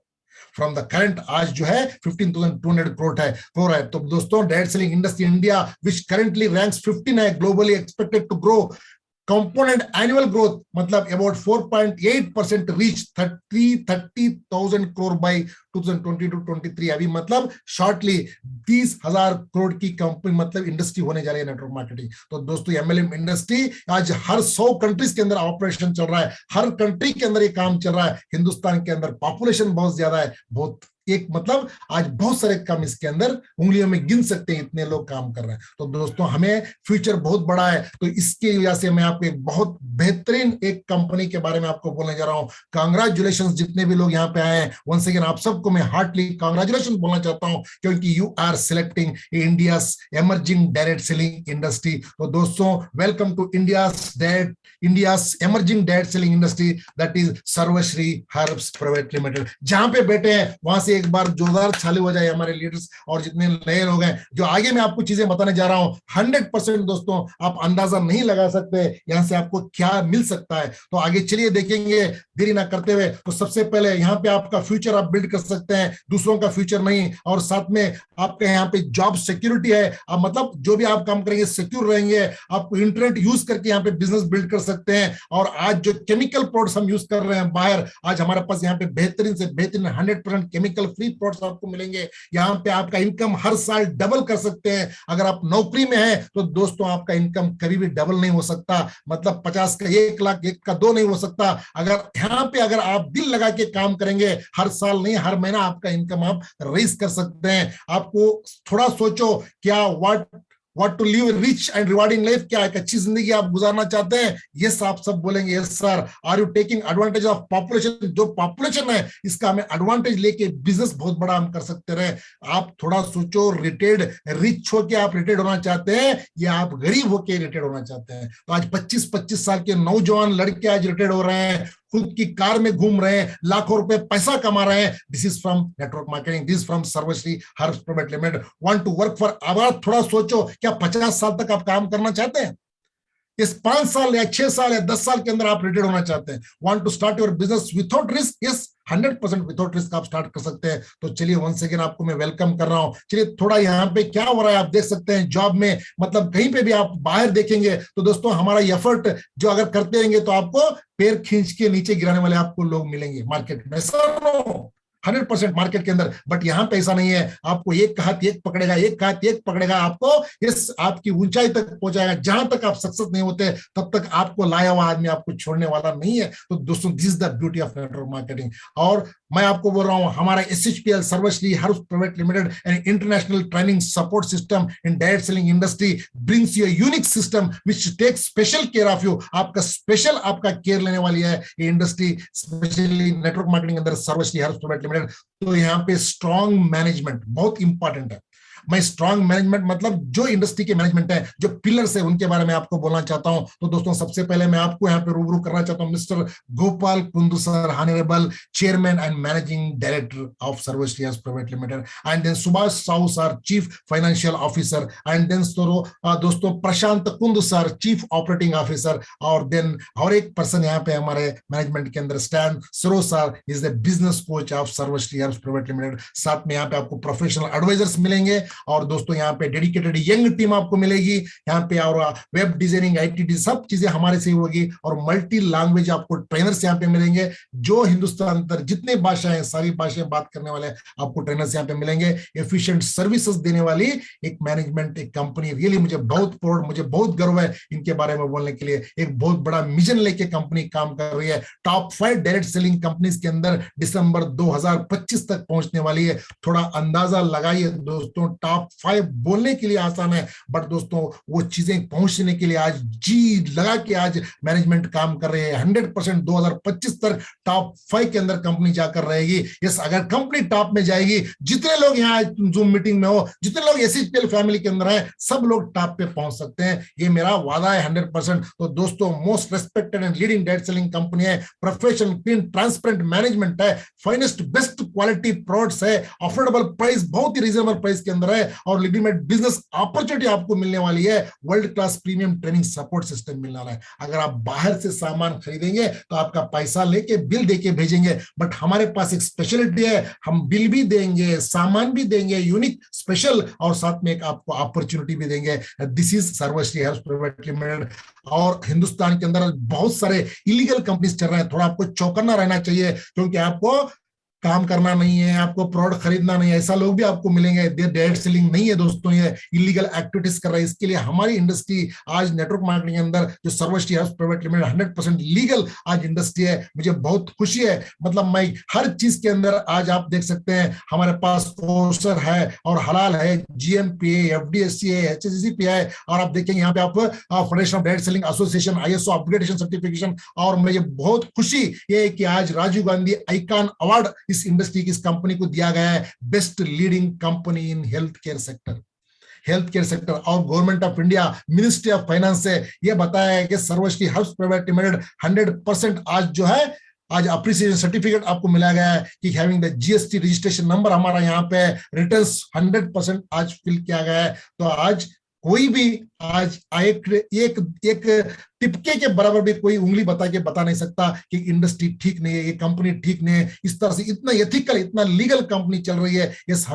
फ्रॉम द करंट आज जो है 15,200 करोड़ है। तो दोस्तों direct selling industry India which currently ranks 15 है, globally expected to grow component annual growth मतलब अबाउट 4.8% रीच 30,000 करोड़ बाय 2022-23। अभी मतलब शॉर्टली 30,000 करोड़ की कंपनी मतलब इंडस्ट्री होने जा रही है नेटवर्क मार्केटिंग। तो दोस्तों एमएलएम इंडस्ट्री आज हर 100 कंट्रीज के अंदर ऑपरेशन चल रहा है, हर कंट्री के अंदर ये काम चल रहा है। हिंदुस्तान के अंदर पॉपुलेशन बहुत ज्यादा है, बहुत एक मतलब आज बहुत सारे काम इसके अंदर उंगलियों में गिन सकते हैं, इतने लोग काम कर रहे हैं। तो दोस्तों हमें फ्यूचर बहुत बड़ा है, तो इसकी वजह से मैं आपको एक बहुत बेहतरीन एक कंपनी के बारे में आपको बोलने जा रहा हूं। कांग्रेचुलेशंस जितने भी लोग यहाँ पे आए हैं, वंस अगेन आप सबको मैं हार्टली कांग्रेचुलेशन बोलना चाहता हूं, क्योंकि you are selecting India's emerging direct selling industry. तो दोस्तों welcome to India's emerging direct selling industry, that is Sarvashree Herbs Private Limited. जहां पे बैठे हैं वहां से एक बार जोरदार छाली हो जाए हमारे लीडर्स और जितने नए लोग हैं जो आगे मैं आपको चीजें बताने जा रहा हूं। 100% दोस्तों आप अंदाजा नहीं लगा सकते यहां से आपको क्या मिल सकता है। तो आगे चलिए देखेंगे देरी ना करते हुए। तो सबसे पहले यहाँ पे आपका फ्यूचर आप बिल्ड कर सकते हैं, दूसरों का फ्यूचर नहीं, और साथ में आपके यहाँ पे जॉब सिक्योरिटी है। आप मतलब जो भी आप काम करेंगे सिक्योर रहेंगे, आप इंटरनेट यूज करके यहाँ पे बिजनेस बिल्ड कर सकते हैं। और आज जो केमिकल प्रोडक्ट्स हम यूज कर रहे हैं बाहर, आज हमारे पास यहाँ पे बेहतरीन से बेहतरीन 100% केमिकल फ्री प्रोडक्ट्स आपको मिलेंगे। यहाँ पे आपका इनकम हर साल डबल कर सकते हैं। अगर आप नौकरी में हैं तो दोस्तों आपका इनकम कभी भी डबल नहीं हो सकता, मतलब 50 का 1 लाख 1 का 2 नहीं हो सकता। अगर आप दिल लगा के काम करेंगे, हर साल नहीं हर महीना आपका इनकम आप रेज कर सकते हैं। आपको थोड़ा सोचो, क्या what to live rich and rewarding life, क्या एक अच्छी जिंदगी आप गुजारना चाहते हैं? यस आप सब बोलेंगे yes sir. Are you taking advantage of population? जो पॉपुलेशन है इसका हमें एडवांटेज लेके बिजनेस बहुत बड़ा हम कर सकते रहे। आप थोड़ा सोचो, रिटायर्ड रिच होके आप रिटायर्ड होना चाहते हैं या आप गरीब होके रिटायर्ड होना चाहते हैं? तो आज 25-25 साल के नौजवान लड़के आज रिटायर्ड हो रहे हैं, खुद की कार में घूम रहे हैं, लाखों रुपए पैसा कमा रहे हैं। This is from network marketing, this from Sarvashree Herbs Private Limited. Want to work for, अब थोड़ा सोचो, क्या 50 साल तक आप काम करना चाहते हैं? इस 5 साल या 6 साल या 10 साल के अंदर आप रिटायर्ड होना चाहते हैं? Want to start your business without risk? Yes 100% without risk आप स्टार्ट कर सकते हैं। तो चलिए वंस अगेन आपको मैं वेलकम कर रहा हूं। चलिए थोड़ा यहाँ पे क्या हो रहा है आप देख सकते हैं जॉब में, मतलब कहीं पे भी आप बाहर देखेंगे तो दोस्तों हमारा एफर्ट जो अगर करते रहेंगे तो आपको पैर खींच के नीचे गिराने वाले आपको लोग मिलेंगे मार्केट में। 100% मार्केट के अंदर, बट यहां पे ऐसा नहीं है। आपको एक हाथ एक पकड़ेगा, एक हाथ एक पकड़ेगा, आपको इस आपकी ऊंचाई तक पहुंचाएगा। जहां तक आप सक्सेस नहीं होते तब तक आपको लाया हुआ आदमी आपको छोड़ने वाला नहीं है। तो दोस्तों this is the beauty of network marketing. और मैं आपको बोल रहा हूं, हमारा SHPL Sarvashree Herbs Private Limited and international training support system in direct selling industry brings you a unique system which takes special care of you. आपका स्पेशल आपका केयर लेने वाली है ये इंडस्ट्री, स्पेशली नेटवर्क मार्केटिंग अंदर सर्वश्री हर्ब्स प्राइवेट लिमिटेड। तो यहाँ पे स्ट्रॉन्ग मैनेजमेंट बहुत इंपॉर्टेंट है। मैं स्ट्रॉन्ग मैनेजमेंट मतलब जो इंडस्ट्री के मैनेजमेंट है, जो पिलर्स है, उनके बारे में आपको बोलना चाहता हूं। तो दोस्तों सबसे पहले मैं आपको यहाँ पे रूबरू करना चाहता हूं mister Gopal Kundu sir, honourable chairman and managing director of Sarvashree Herbs Private Limited, and then Subhash Sahu sir, chief financial officer, and then दोस्तों Prashant Kundu sir, chief operating officer, और देन और एक पर्सन यहाँ पे हमारे मैनेजमेंट के अंदर स्टैन सरो sir, is the business coach of Sarvashree Herbs Private limited. साथ में यहाँ पे आपको प्रोफेशनल एडवाइजर्स मिलेंगे, और दोस्तों यहाँ पे डेडिकेटेड यंग टीम आपको मिलेगी यहाँ पे, और वेब डिजाइनिंग, IT सब चीजें हमारे से होगी, और मल्टी लैंग्वेज आपको ट्रेनर्स यहाँ पे मिलेंगे। जो हिंदुस्तान अंदर जितने भाषाएं हैं सारी भाषाएं बात करने वाले आपको ट्रेनर्स यहाँ पे मिलेंगे। एफिशिएंट सर्विसेज देने वाली एक मैनेजमेंट, एक कंपनी, रियली मुझे बहुत प्राउड, मुझे बहुत गर्व है इनके बारे में बोलने के लिए। एक बहुत बड़ा मिशन लेके कंपनी काम कर रही है। टॉप 5 डायरेक्ट सेलिंग कंपनीज के अंदर दिसंबर 2025 तक पहुंचने वाली है। थोड़ा अंदाजा लगाइए दोस्तों, टॉप 5 बोलने के लिए आसान है, बट दोस्तों वो चीजें पहुंचने के लिए आज जी लगा के आज मैनेजमेंट काम कर रहे हैं। 100% 2025 तक टॉप 5 के अंदर कंपनी जाकर रहेगी। यस, अगर कंपनी टॉप में जाएगी, जितने लोग यहाँ जूम मीटिंग में हो, जितने लोग SHPL फैमिली के अंदर हैं, सब लोग टॉप पे पहुंच सकते हैं। ये मेरा वादा है 100%। तो दोस्तों most respected and leading direct selling company है, प्रोफेशनल क्लीन ट्रांसपेरेंट मैनेजमेंट है, फाइनेस्ट बेस्ट क्वालिटी प्रोडक्ट्स है, अफोर्डेबल प्राइस, बहुत ही रीजनेबल प्राइस के अंदर रहे हैं और लेजिटिमेट बिजनेस अपॉर्चुनिटी आपको मिलने वाली है, world class premium training support system मिलने वाला है। अगर आप बाहर से सामान खरीदेंगे तो आपका पैसा लेके बिल देके भेजेंगे, बट हमारे पास एक स्पेशलिटी है, हम बिल भी देंगे, सामान भी देंगे यूनिक स्पेशल, और साथ में एक आपको अपॉर्चुनिटी भी देंगे। This is Sarvashree Herbs Private limited. और हिंदुस्तान के अंदर बहुत सारे इलीगल कंपनीज चल रहे हैं, थोड़ा आपको चौकन्ना रहना चाहिए, क्योंकि आपको काम करना नहीं है, आपको प्रोडक्ट खरीदना नहीं है, ऐसा लोग भी आपको मिलेंगे। डायरेक्ट सेलिंग नहीं है दोस्तों, ये इलीगल एक्टिविटीज कर रहा है। इसके लिए हमारी इंडस्ट्री आज नेटवर्क मार्केटिंग के अंदर जो सर्वश्री हर्ब्स प्राइवेट लिमिटेड 100% लीगल आज इंडस्ट्री है, मुझे बहुत खुशी है। मतलब मैं हर चीज के अंदर आज आप देख सकते हैं हमारे पास कोर्सर है और हलाल है, GMP है, FDSC है, HACCP है, और आप देखेंगे यहाँ पे आप federation of direct selling association ISO upgradation certification. और मुझे बहुत खुशी ये है कि आज राजीव गांधी आइकॉन अवार्ड इस इंडस्ट्री की इस कंपनी को दिया गया है, best leading company in health care sector. और government of India ministry of finance से यह बताया है कि सर्वश्री हर्ब्स प्राइवेट लिमिटेड 100% आज जो है आज अप्रिसिएशन सर्टिफिकेट आपको मिला गया है कि having the GST registration number हमारा यहाँ पे रिटर्न्स 100% आज फिल किया गया है। तो आज कोई भी आज एक टिपके के बराबर भी कोई उंगली बता नहीं सकता कि इंडस्ट्री ठीक नहीं है, ये कंपनी ठीक नहीं है। इस तरह से इतना एथिकल, इतना लीगल कंपनी चल रही है। इस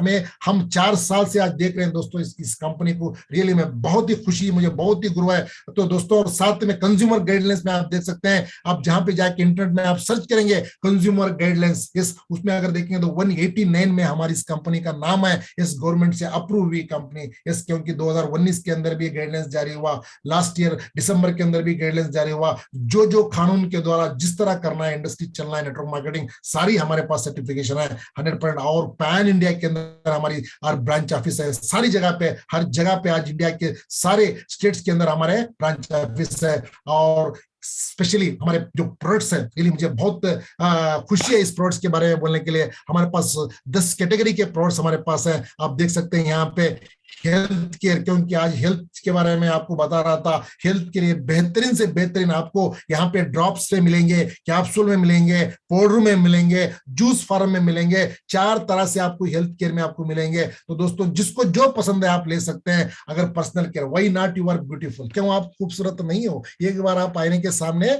हम 4 साल से आज देख रहे हैं दोस्तों इस कंपनी को। रियली में बहुत ही खुशी, मुझे बहुत ही गुरु है। तो दोस्तों, और साथ में कंज्यूमर गाइडलाइंस में आप देख सकते हैं, आप जहां पे जाके इंटरनेट में आप सर्च करेंगे कंज्यूमर गाइडलाइंस, इस उसमें अगर देखेंगे तो 189 में हमारी इस कंपनी का नाम है, इस गवर्नमेंट से अप्रूव हुई कंपनी। इस क्योंकि 2019 के अंदर भी गाइडलाइंस जारी हुआ, लास्ट ईयर दिसंबर के अंदर भी गाइडलाइंस जारी हुआ। जो कानून के द्वारा जिस तरह करना है, इंडस्ट्री चलना है, नेटवर्क मार्केटिंग, सारी हमारे पास सर्टिफिकेशन है 100%। और पैन इंडिया के अंदर हमारी ब्रांच ऑफिस है, सारी जगह पे, हर जगह पे आज इंडिया के सारे स्टेट्स के अंदर हमारे ब्रांच ऑफिस है। और स्पेशली हमारे जो प्रोडक्ट्स हैं, इसलिए मुझे बहुत खुशी है इस प्रोडक्ट्स के बारे में बोलने के लिए। हमारे पास 10 कैटेगरी के प्रोडक्ट्स हमारे पास है। आप देख सकते हैं यहाँ पे हेल्थ केयर, क्योंकि आज हेल्थ के बारे में आपको बता रहा था, हेल्थ के लिए बेहतरीन से बेहतरीन आपको यहाँ पे ड्रॉप्स में मिलेंगे, कैप्सूल में मिलेंगे, पाउडर में मिलेंगे, जूस फॉर्म में मिलेंगे, 4 तरह से आपको हेल्थ केयर में आपको मिलेंगे। तो दोस्तों, जिसको जो पसंद है आप ले सकते हैं। अगर personal care, why not, you are beautiful, क्यों आप खूबसूरत नहीं हो? एक बार आप आईने के सामने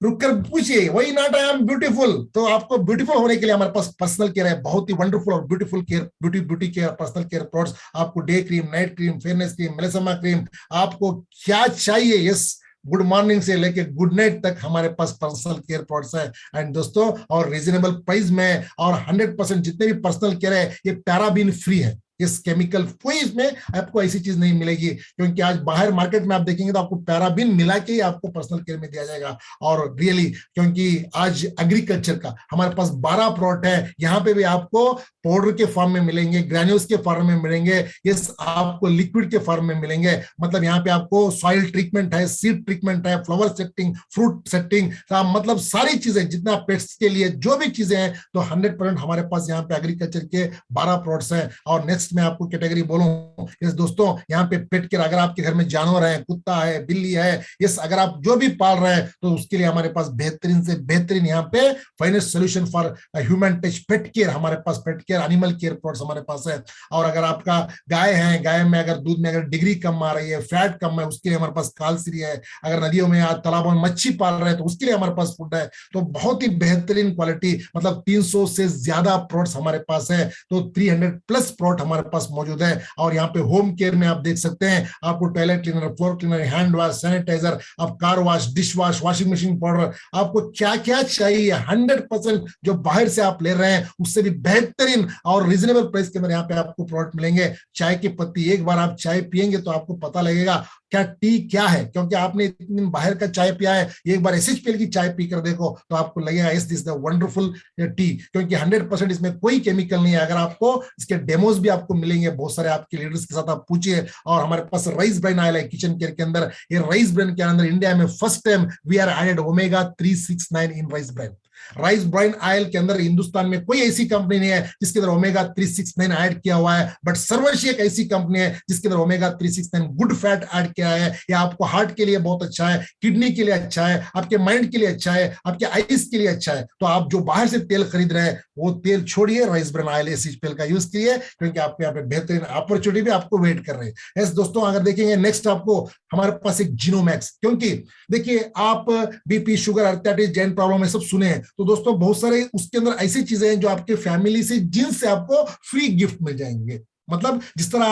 रुककर पूछिए, why not, I am beautiful. तो आपको ब्यूटीफुल होने के लिए हमारे पास पर्सनल केयर है, बहुत ही वंडरफुल और beautiful care, beauty care, personal care products. आपको day cream, night cream, fairness cream, melasma cream, आपको क्या चाहिए, यस, गुड मॉर्निंग से लेके गुड नाइट तक हमारे पास पर्सनल केयर प्रोडक्ट्स है। एंड दोस्तों, और रीजनेबल प्राइस में, और 100% जितने भी पर्सनल केयर है ये पैराबीन फ्री है। इस केमिकल कोई इसमें आपको ऐसी चीज नहीं मिलेगी, क्योंकि आज बाहर मार्केट में आप देखेंगे तो आपको पैराबीन मिला के ही आपको पर्सनल केयर में दिया जाएगा। और रियली, क्योंकि आज एग्रीकल्चर का हमारे पास 12 प्रोडक्ट है, यहाँ पे भी आपको पाउडर के फॉर्म में मिलेंगे, ग्रैन्यूल्स के फॉर्म में मिलेंगे, यस, आपको लिक्विड के फॉर्म में मिलेंगे। मतलब यहाँ पे आपको सॉइल ट्रीटमेंट है, सीड ट्रीटमेंट है, फ्लावर सेटिंग, फ्रूट सेटिंग, मतलब सारी चीजें, जितना पेट्स के लिए जो भी चीजें हैं, तो 100% हमारे पास यहाँ पे एग्रीकल्चर के 12 प्रोडक्ट्स हैं। और नेक्स्ट मैं आपको कैटेगरी बोलूं, यस दोस्तों, यहाँ पे पेट केयर, अगर आपके घर में जानवर है, कुत्ता है, बिल्ली है, यस, अगर आप जो भी पाल रहे हैं, तो उसके लिए हमारे पास बेहतरीन से बेहतरीन यहाँ पे finance solution for human touch pet care, हमारे पास pet care, animal care products हमारे पास है। और अगर आपका गाय है, गाय में अगर दूध में अगर डिग्री कम आ रही है, फैट कम है, उसके लिए हमारे पास कालश्री है। अगर नदियों में, तालाबों में मच्छी पाल रहे हैं, तो उसके लिए हमारे पास फूड है। तो बहुत ही बेहतरीन क्वालिटी, मतलब 300 से ज्यादा प्रोडक्ट्स हमारे पास है। तो 300+ प्रोडक्ट हमारे पास मौजूद है। और यहाँ पे होम केयर में आप देख सकते हैं, आपको toilet cleaner, floor cleaner, hand wash, sanitiser, आप car wash, dish wash, washing machine powder, आपको क्या क्या चाहिए 100% जो बाहर से आप ले रहे हैं उससे भी बेहतरीन और रीजनेबल प्राइस के अंदर यहाँ पे आपको प्रोडक्ट मिलेंगे। चाय की पत्ती, एक बार आप चाय पियेंगे तो आपको पता लगेगा क्या टी क्या है, क्योंकि आपने इतने दिन बाहर का चाय पिया है, एक बार SHPL की चाय पीकर देखो तो आपको लगेगा इस दिस द वंडरफुल टी, क्योंकि 100% इसमें कोई केमिकल नहीं है। अगर आपको इसके डेमोज भी आपको मिलेंगे, बहुत सारे आपके लीडर्स के साथ आप पूछिए। और हमारे पास राइस ब्राइन ऑयल है किचन केयर के अंदर। ये राइस ब्राइन के अंदर इंडिया में first time we are added omega 369 in rice bran. Rice bran oil के अंदर हिंदुस्तान में कोई ऐसी कंपनी नहीं है जिसके अंदर ओमेगा 369 ऐड किया हुआ है, बट सर्वश्री एक ऐसी कंपनी है जिसके अंदर ओमेगा 369 गुड फैट ऐड किया क्या है, या आपको हार्ट के लिए बहुत अच्छा है, किडनी के लिए अच्छा है, आपके माइंड के लिए अच्छा है, आपके आईज के लिए अच्छा है, तो आप जो बाहर से तेल खरीद रहे हैं वो तेल छोड़िए, राइस ब्रान ऑयल एसिड का यूज कीजिए, क्योंकि आपके यहाँ पे बेहतरीन अपॉर्चुनिटी भी आपको वेट कर रहे हैं। यस दोस्तों, अगर देखेंगे नेक्स्ट आपको हमारे पास एक जीनोमैक्स, क्योंकि देखिए आप BP, sugar, arthritis, joint problem ये सब सुने हैं, तो दोस्तों बहुत सारे उसके अंदर ऐसी चीजें हैं जो आपके फैमिली से, जिनसे आपको फ्री गिफ्ट मिल जाएंगे। मतलब जिस तरह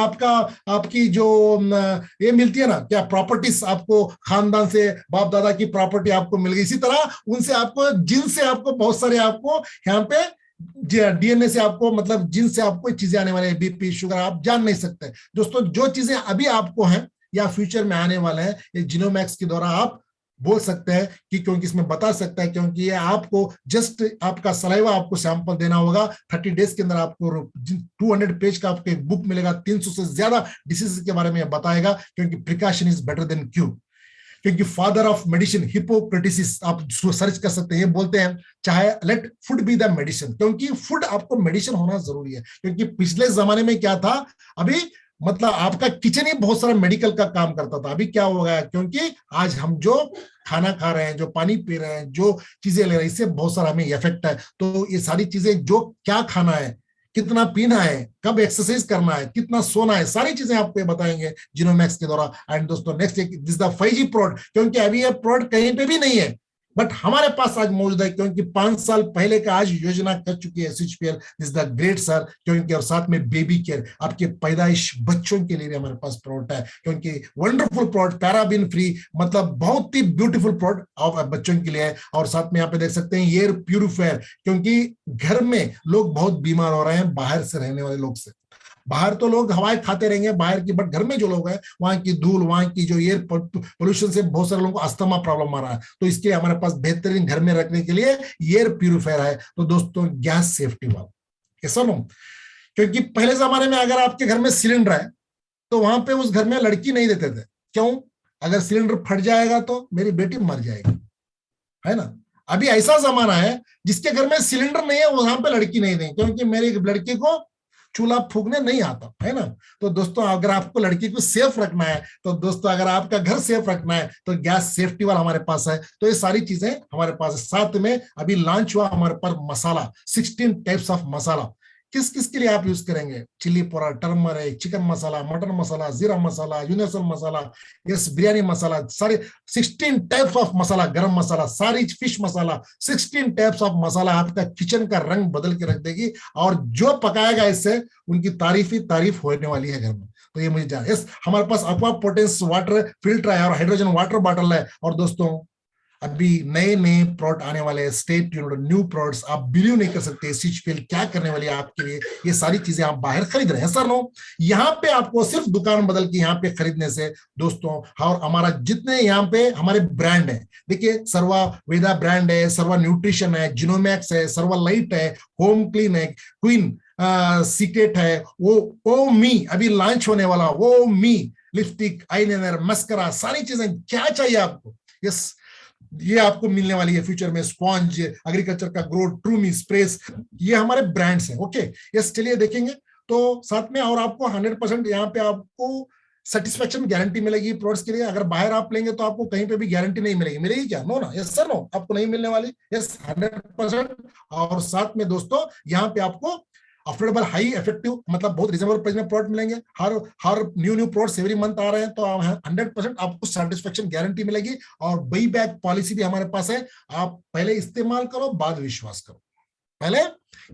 आपकी जो ये मिलती है ना क्या, प्रॉपर्टीज आपको खानदान से, बाप दादा की प्रॉपर्टी आपको मिल गई, इसी तरह उनसे आपको, जिनसे आपको बहुत सारे आपको यहाँ पे डीएनए से आपको, मतलब जिनसे आपको चीजें आने वाले हैं, बीपी, शुगर, आप जान नहीं सकते दोस्तों। जो चीजें अभी आपको हैं या फ्यूचर में आने वाले हैं, ये जीनोमैक्स के द्वारा आप बोल सकते हैं कि, क्योंकि इसमें बता सकता है, क्योंकि ये आपको जस्ट आपका सलाइवा आपको सैंपल देना होगा, 30 डेज के अंदर आपको 200 पेज का आपको एक बुक मिलेगा, 300 से ज्यादा डिसीज के बारे में बताएगा, क्योंकि precaution is better than cure. क्योंकि फादर ऑफ मेडिसिन हिप्पोक्रेटिस, आप सर्च कर सकते हैं, बोलते हैं चाहे let food be the medicine, क्योंकि फूड आपको मेडिसिन होना जरूरी है। क्योंकि पिछले जमाने में क्या था, अभी मतलब आपका किचन ही बहुत सारा मेडिकल का काम करता था, अभी क्या हो गया, क्योंकि आज हम जो खाना खा रहे हैं, जो पानी पी रहे हैं, जो चीजें ले रहे हैं, इससे बहुत सारा हमें इफेक्ट है। तो ये सारी चीजें, जो क्या खाना है, कितना पीना है, कब एक्सरसाइज करना है, कितना सोना है, सारी चीजें आपको ये बताएंगे जीनोमैक्स के द्वारा। एंड दोस्तों next this the 5G product, क्योंकि अभी ये प्रोडक्ट कहीं पे भी नहीं है, बट हमारे पास आज मौजूद है, क्योंकि 5 साल पहले का आज योजना कर चुकी है एसएचपीएल, दिस द ग्रेट सर, क्योंकि और साथ में बेबी केयर, आपके पैदाइश बच्चों के लिए भी हमारे पास प्रोडक्ट है, क्योंकि वंडरफुल प्रोडक्ट, पैराबिन फ्री, मतलब बहुत ही ब्यूटीफुल प्रोडक्ट बच्चों के लिए है। और साथ में यहाँ पे देख सकते हैं एयर प्यूरिफायर, क्योंकि घर में लोग बहुत बीमार हो रहे हैं बाहर से रहने वाले लोग से। बाहर तो लोग हवाएं खाते रहेंगे बाहर की, बट घर में जो लोग हैं, वहां की धूल, वहां की जो एयर पोल्यूशन से बहुत सारे लोगों को अस्थमा प्रॉब्लम आ रहा है। तो इसके हमारे पास बेहतरीन घर में रखने के लिए एयर प्यूरिफायर है। तो दोस्तों गैस सेफ्टी वाला, कैसा नो, क्योंकि पहले जमाने में अगर आपके घर में सिलेंडर है तो वहां पे उस घर में लड़की नहीं देते थे, क्यों, अगर सिलेंडर फट जाएगा तो मेरी बेटी मर जाएगी, है ना। अभी ऐसा जमाना है जिसके घर में सिलेंडर नहीं है वहां पे लड़की नहीं देंगे, क्योंकि मेरी लड़की को चूल्हा फूकने नहीं आता, है ना। तो दोस्तों अगर आपको लड़की को सेफ रखना है, तो दोस्तों अगर आपका घर सेफ रखना है, तो गैस सेफ्टी वाला हमारे पास है। तो ये सारी चीजें हमारे पास है। साथ में अभी लॉन्च हुआ हमारे पास मसाला, 16 टाइप्स ऑफ मसाला, किस किस के लिए आप यूज करेंगे, चिली पाउडर, टर्मरिक, चिकन मसाला, मटन मसाला, जीरा मसाला, यूनिवर्सल मसाला, यस बिरयानी मसाला, सारे 16 टाइप्स ऑफ मसाला, गरम मसाला, सारी फिश मसाला, 16 टाइप्स ऑफ मसाला आपका किचन का रंग बदल के रख देगी। और जो पकाएगा इससे उनकी तारीफ ही तारीफ होने वाली है घर में। तो ये मुझे जान, यस हमारे पास एक्वा पोटेंस वाटर फिल्टर है और हाइड्रोजन वाटर बॉटल है। और दोस्तों अभी नए नए प्रोडक्ट आने वाले हैं, स्टेट न्यू प्रोडक्ट्स, आप बिलीव नहीं कर सकते एसएचपीएल क्या करने वाली है आपके लिए। ये सारी चीजें आप बाहर खरीद रहे हैं सर, नो, यहाँ पे आपको सिर्फ दुकान बदल के यहाँ पे खरीदने से दोस्तों, और हमारा जितने यहाँ पे हमारे ब्रांड है, देखिए सर्वा वेदा ब्रांड है, सर्वा न्यूट्रिशन है, जीनोमैक्स है, सर्वा लाइट है, होम क्लीन है, क्वीन सीक्रेट है, वो मी अभी लॉन्च होने वाला, वो मी लिपस्टिक, आईलाइनर, मस्करा, सारी चीजें क्या चाहिए आपको, यस ये आपको मिलने वाली है फ्यूचर में। स्पॉन्ज, एग्रीकल्चर का ग्रो, ट्रूमी, स्प्रेस, ये हमारे ब्रांड्स हैं। ओके यस, चलिए देखेंगे तो साथ में, और आपको 100% यहाँ पे आपको सेटिस्फेक्शन गारंटी मिलेगी प्रोडक्ट्स के लिए। अगर बाहर आप लेंगे तो आपको कहीं पे भी गारंटी नहीं मिलेगी, मिलेगी क्या, नो ना, यस सर नो, आपको नहीं मिलने वाली, यस 100%। और साथ में दोस्तों यहाँ पे आपको अफोर्डेबल, हाई इफेक्टिव, मतलब बहुत रिजनेबल प्राइस में प्रोडक्ट मिलेंगे। हर न्यू प्रोडक्ट्स एवरी मंथ आ रहे हैं, तो 100% आपको सेटिस्फेक्शन गारंटी मिलेगी। और बाई बैक पॉलिसी भी हमारे पास है, आप पहले इस्तेमाल करो बाद विश्वास करो, पहले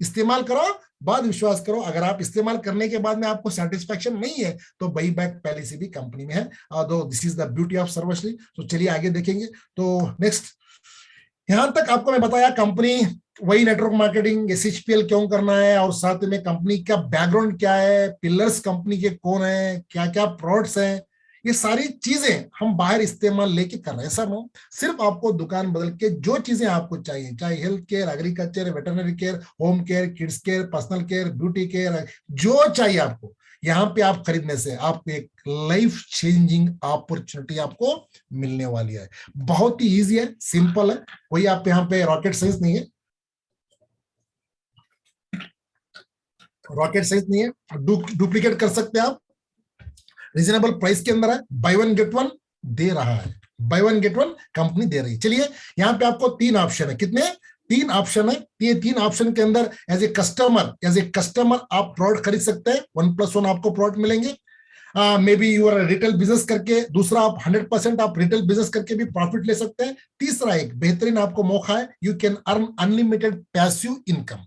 इस्तेमाल करो बाद विश्वास करो। अगर आप इस्तेमाल करने के बाद में आपको सेटिस्फेक्शन नहीं है तो बाई बैक पॉलिसी भी कंपनी में है। दो this is the beauty of Sarvashri. तो चलिए आगे देखेंगे। तो नेक्स्ट, यहां तक आपको मैं बताया कंपनी, वही नेटवर्क मार्केटिंग, एसएचपीएल क्यों करना है, और साथ में कंपनी का बैकग्राउंड क्या है, पिलर्स कंपनी के कौन है, क्या क्या प्रोडक्ट्स हैं, ये सारी चीजें हम बाहर इस्तेमाल लेके कर रहे हैं सर। नो, सिर्फ आपको दुकान बदल के जो चीजें आपको चाहिए, चाहे health care, agriculture, veterinary care, home care, kids care, personal care, beauty care, जो चाहिए आपको यहाँ पे आप खरीदने से आपको एक लाइफ चेंजिंग अपॉर्चुनिटी आपको मिलने वाली है। बहुत ही इजी है, सिंपल है, कोई आप यहाँ पे रॉकेट साइंस नहीं है, रॉकेट साइंस नहीं है, डुप्लीकेट कर सकते हैं आप। रीजनेबल प्राइस के अंदर है, बाय वन गेट वन दे रहा है, buy one get one company दे रही है। चलिए यहाँ पे आपको 3 ऑप्शन है, कितने 3 ऑप्शन है। ये 3 ऑप्शन के अंदर एज ए कस्टमर आप प्रोडक्ट खरीद सकते हैं, 1+1 आपको प्रोडक्ट मिलेंगे। Maybe your retail business करके, दूसरा आप 100% आप रिटेल बिजनेस करके भी प्रॉफिट ले सकते हैं। तीसरा एक बेहतरीन आपको मौका है, you can earn unlimited passive income,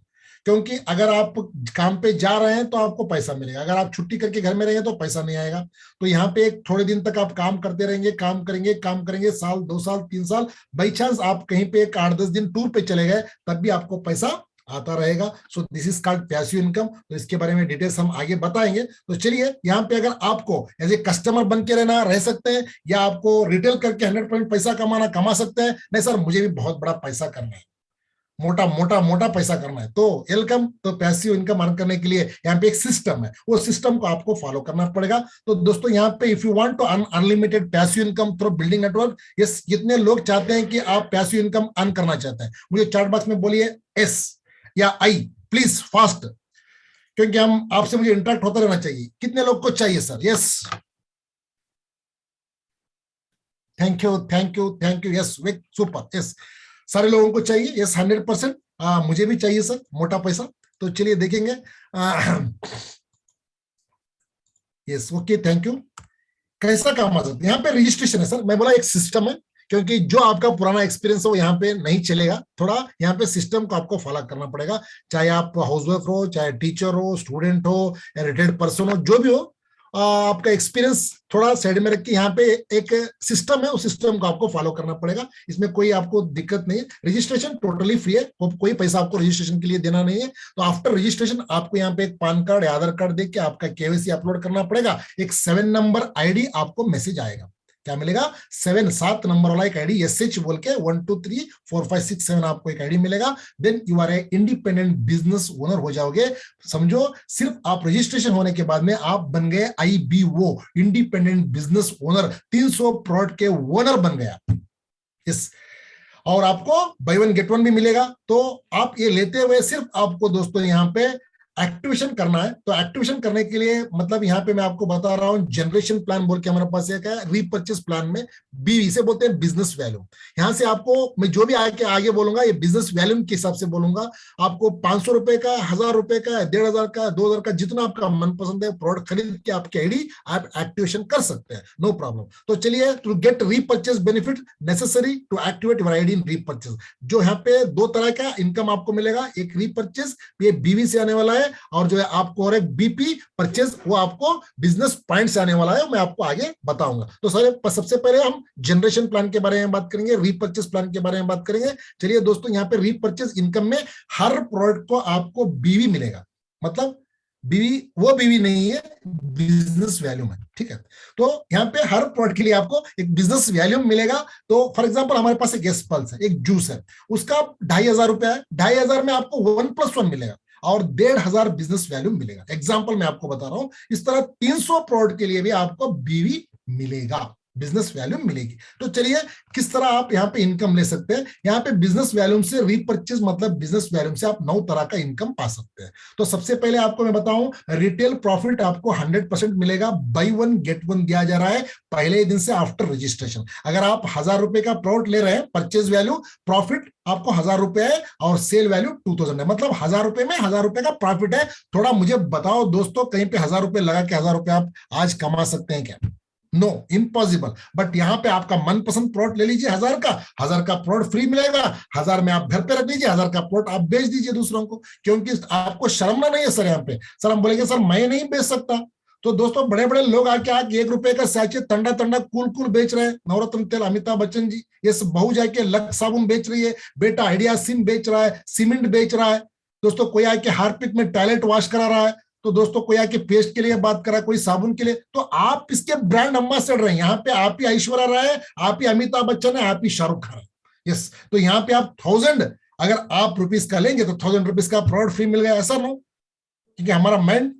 क्योंकि अगर आप काम पे जा रहे हैं तो आपको पैसा मिलेगा, अगर आप छुट्टी करके घर में रहेंगे तो पैसा नहीं आएगा। तो यहाँ पे एक थोड़े दिन तक आप काम करते रहेंगे, काम करेंगे, साल 2 साल 3 साल, बाई चांस आप कहीं पे एक 8-10 दिन टूर पे चले गए तब भी आपको पैसा आता रहेगा। So this is called passive income. तो इसके बारे में डिटेल्स हम आगे बताएंगे। तो चलिए यहाँ पे अगर आपको एज ए कस्टमर बन के रहना रह सकते हैं, या आपको रिटेल करके 100% पैसा कमा सकते हैं। नहीं सर मुझे भी बहुत बड़ा पैसा करना है, मोटा पैसा करना है, तो वेलकम। तो पैसिव इनकम अर्न करने के लिए यहाँ पे एक सिस्टम है, वो सिस्टम को आपको फॉलो करना पड़ेगा। तो दोस्तों यहाँ पे if you want to earn unlimited passive income through building network, ये कितने लोग चाहते हैं कि आप पैसिव इनकम अर्न करना चाहते हैं, मुझे चैट बॉक्स में बोलिए एस या आई प्लीज फास्ट, क्योंकि हम आपसे मुझे इंटरेक्ट होता रहना चाहिए। कितने लोग को चाहिए sir? Yes, thank you. Yes super, yes सारे लोगों को चाहिए। यस 100%, मुझे भी चाहिए सर मोटा पैसा। तो चलिए देखेंगे। Yes okay, thank you. कैसा काम आ सकता है? यहाँ पे रजिस्ट्रेशन है सर, मैं बोला एक सिस्टम है, क्योंकि जो आपका पुराना एक्सपीरियंस हो यहाँ पे नहीं चलेगा, थोड़ा यहाँ पे सिस्टम को आपको फॉलो करना पड़ेगा। चाहे आप हाउसवाइफ हो, चाहे टीचर हो, स्टूडेंट हो, या रिटायर्ड पर्सन हो, जो भी हो, आपका एक्सपीरियंस थोड़ा साइड में रख के यहाँ पे एक सिस्टम है, उस सिस्टम को आपको फॉलो करना पड़ेगा। इसमें कोई आपको दिक्कत नहीं है। रजिस्ट्रेशन टोटली फ्री है, कोई पैसा आपको रजिस्ट्रेशन के लिए देना नहीं है। तो आफ्टर रजिस्ट्रेशन आपको यहाँ पे एक पान कार्ड या आधार कार्ड देके आपका केवाईसी अपलोड करना पड़ेगा। एक 7 नंबर आईडी आपको मैसेज आएगा। क्या मिलेगा? 7 नंबर वाला एक आईडी, SH बोल के 1 2 3 4 5 6 7 आपको एक आईडी मिलेगा। Then you are a independent business owner हो जाओगे। समझो, सिर्फ आप रजिस्ट्रेशन होने के बाद में आप बन गए IBO, independent business owner, 300 product के ओनर बन गए आप। इस और आपको बाय वन गेट वन भी मिलेगा। तो आप ये लेते हुए सिर्फ आपको दोस्तों यहाँ पे एक्टिवेशन करना है। तो एक्टिवेशन करने के लिए मतलब यहाँ पे मैं आपको बता रहा हूँ, जनरेशन प्लान बोल के हमारे पास एक है, रीपर्चेस प्लान में BV से बोलते हैं बिजनेस वैल्यू। यहाँ से आपको मैं जो भी आगे बोलूंगा ये बिजनेस वैल्यू के हिसाब से बोलूंगा। आपको 500 रुपए का, 1000 रुपए का, 1500 का, 2000 का, जितना आपका मनपसंद है प्रोडक्ट खरीद के आपकी आईडी आप एक्टिवेशन कर सकते हैं, नो प्रॉब्लम। तो चलिए, to get repurchase benefit necessary to activate your ID in repurchase. जो यहाँ पे 2 तरह का इनकम आपको मिलेगा, एक रीपर्चेस ये BV से आने वाला है, और जो है आपको और एक BP परचेज वो आपको बिजनेस पॉइंट से आने वाला है, मैं आपको आगे बताऊंगा। तो सबसे पहले हम जनरेशन प्लान के बारे में बात करेंगे, रीपर्चेस प्लान के बारे में बात करेंगे। चलिए दोस्तों, यहाँ पे रीपर्चेस इनकम में हर प्रोडक्ट को आपको BV मिलेगा, मतलब BV वो BV नहीं है, बिजनेस वैल्यू में, ठीक है। तो यहाँ पे हर प्रोडक्ट के लिए आपको एक बिजनेस वैल्यू मिलेगा। तो फॉर एग्जांपल हमारे पास एक पल्स है, एक जूस है, उसका 2500 रुपया है, 2500 में आपको 1+1 मिलेगा और 1500 बिजनेस वैल्यू मिलेगा। एग्जांपल मैं आपको बता रहा हूं। इस तरह 300 प्रोडक्ट के लिए भी आपको BV मिलेगा, बिजनेस वैल्यू मिलेगी। तो चलिए किस तरह आप यहाँ पे इनकम ले सकते हैं। यहाँ पे बिजनेस वैल्यूम से रीपर्चेज मतलब बिजनेस वैल्यूम से आप 9 तरह का इनकम पा सकते हैं। तो सबसे पहले आपको मैं बताऊं, रिटेल प्रॉफिट आपको 100% मिलेगा, बाय वन गेट वन दिया जा रहा है पहले दिन से आफ्टर रजिस्ट्रेशन। अगर आप 1000 रुपए का प्रोडक्ट ले रहे हैं, परचेज वैल्यू प्रॉफिट आपको 1000 रुपए है और सेल वैल्यू 2000 है, मतलब 1000 रुपए में 1000 रुपए का प्रॉफिट है। थोड़ा मुझे बताओ दोस्तों, कहीं पे 1000 रुपए लगा के 1000 रुपए आप आज कमा सकते हैं क्या? No, impossible. बट यहाँ पे आपका मनपसंद प्रोडक्ट ले लीजिए, 1000 का प्रोडक्ट फ्री मिलेगा, 1000 में आप घर पे रख लीजिए, 1000 का प्रोडक्ट आप बेच दीजिए दूसरों को, क्योंकि आपको शर्म ना नहीं है सर। यहाँ पे सर हम बोलेंगे सर मैं नहीं बेच सकता। तो दोस्तों बड़े बड़े लोग आके 1 रुपए का सैचे टंडा कूल बेच रहे हैं, नवरत्न तेल अमिताभ बच्चन जी, ये सब बहू जाके लक्स साबुन बेच रही है, बेटा आइडिया सिम बेच रहा है, सीमेंट बेच रहा है। दोस्तों कोई आके हार्पिक में टॉयलेट वॉश करा रहा है, तो दोस्तों कोई आके पेस्ट के लिए बात करा, कोई साबुन के लिए। तो आप इसके ब्रांड अम्बासडर हैं। यहाँ पे आप ही ऐश्वर्या राय है, आप ही अमिताभ बच्चन है, आप ही शाहरुख खान है। यस, तो यहाँ पे आप 1000 अगर आप रुपीस का लेंगे तो 1000 रुपीस का प्रोडक्ट फ्री मिल गया, ऐसा नो, क्योंकि हमारा माइंड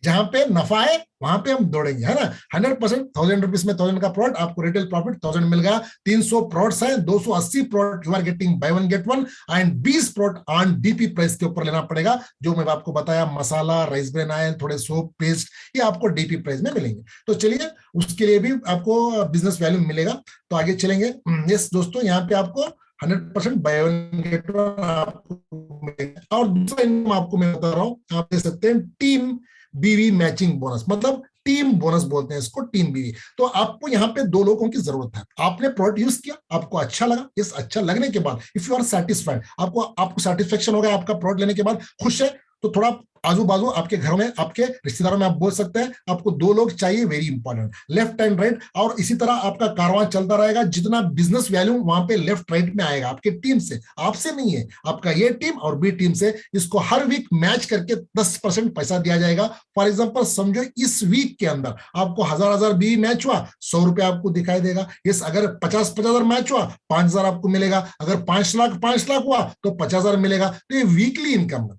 जहां पे नफा है वहां पे हम दौड़ेंगे, है ना। 100% 1000 रुपीज में 1000 का प्रोडक्ट आपको रिटेल प्रॉफिट 1000 मिल गया। 300 प्रोडक्ट्स हैं, 280 product you are getting buy one get one, and 20 product on DP price के ऊपर लेना पड़ेगा, जो मैं आपको बताया मसाला, राइस ब्रेन ऑयल, थोड़े सोप पेस्ट, ये आपको डीपी प्राइस में मिलेंगे। तो चलिए उसके लिए भी आपको बिजनेस वैल्यू मिलेगा। तो आगे चलेंगे। यस दोस्तों, यहाँ पे आपको 100% बाय वन गेट वन आपको मिलेगा। और दूसरा इनकम आपको मैं बता रहा हूँ, आप देख सकते हैं टीम बीवी मैचिंग बोनस, मतलब टीम बोनस बोलते हैं इसको, टीम बीवी। तो आपको यहाँ पे दो लोगों की जरूरत है। आपने प्रोडक्ट यूज किया, आपको अच्छा लगा, इस अच्छा लगने के बाद इफ यू आर सेटिस्फाइड, आपको सेटिस्फेक्शन हो गया आपका प्रोडक्ट लेने के बाद, खुश है, तो थोड़ा आजू बाजू आपके घरों में, आपके रिश्तेदारों में आप बोल सकते हैं आपको दो लोग चाहिए, very important, left and right. और इसी तरह आपका कारवां चलता रहेगा। जितना बिजनेस वैल्यू वहां पे लेफ्ट राइट में आएगा आपके टीम से, आपसे नहीं है, आपका ये टीम और बी टीम से, इसको हर वीक मैच करके 10% पैसा दिया जाएगा। फॉर एग्जांपल समझो इस वीक के अंदर आपको 1000 बी मैच हुआ, 100 रुपए आपको दिखाई देगा। इस अगर 50,000 मैच हुआ, 5000 आपको मिलेगा। अगर 5 लाख हुआ तो 50,000 मिलेगा। तो ये वीकली इनकम है।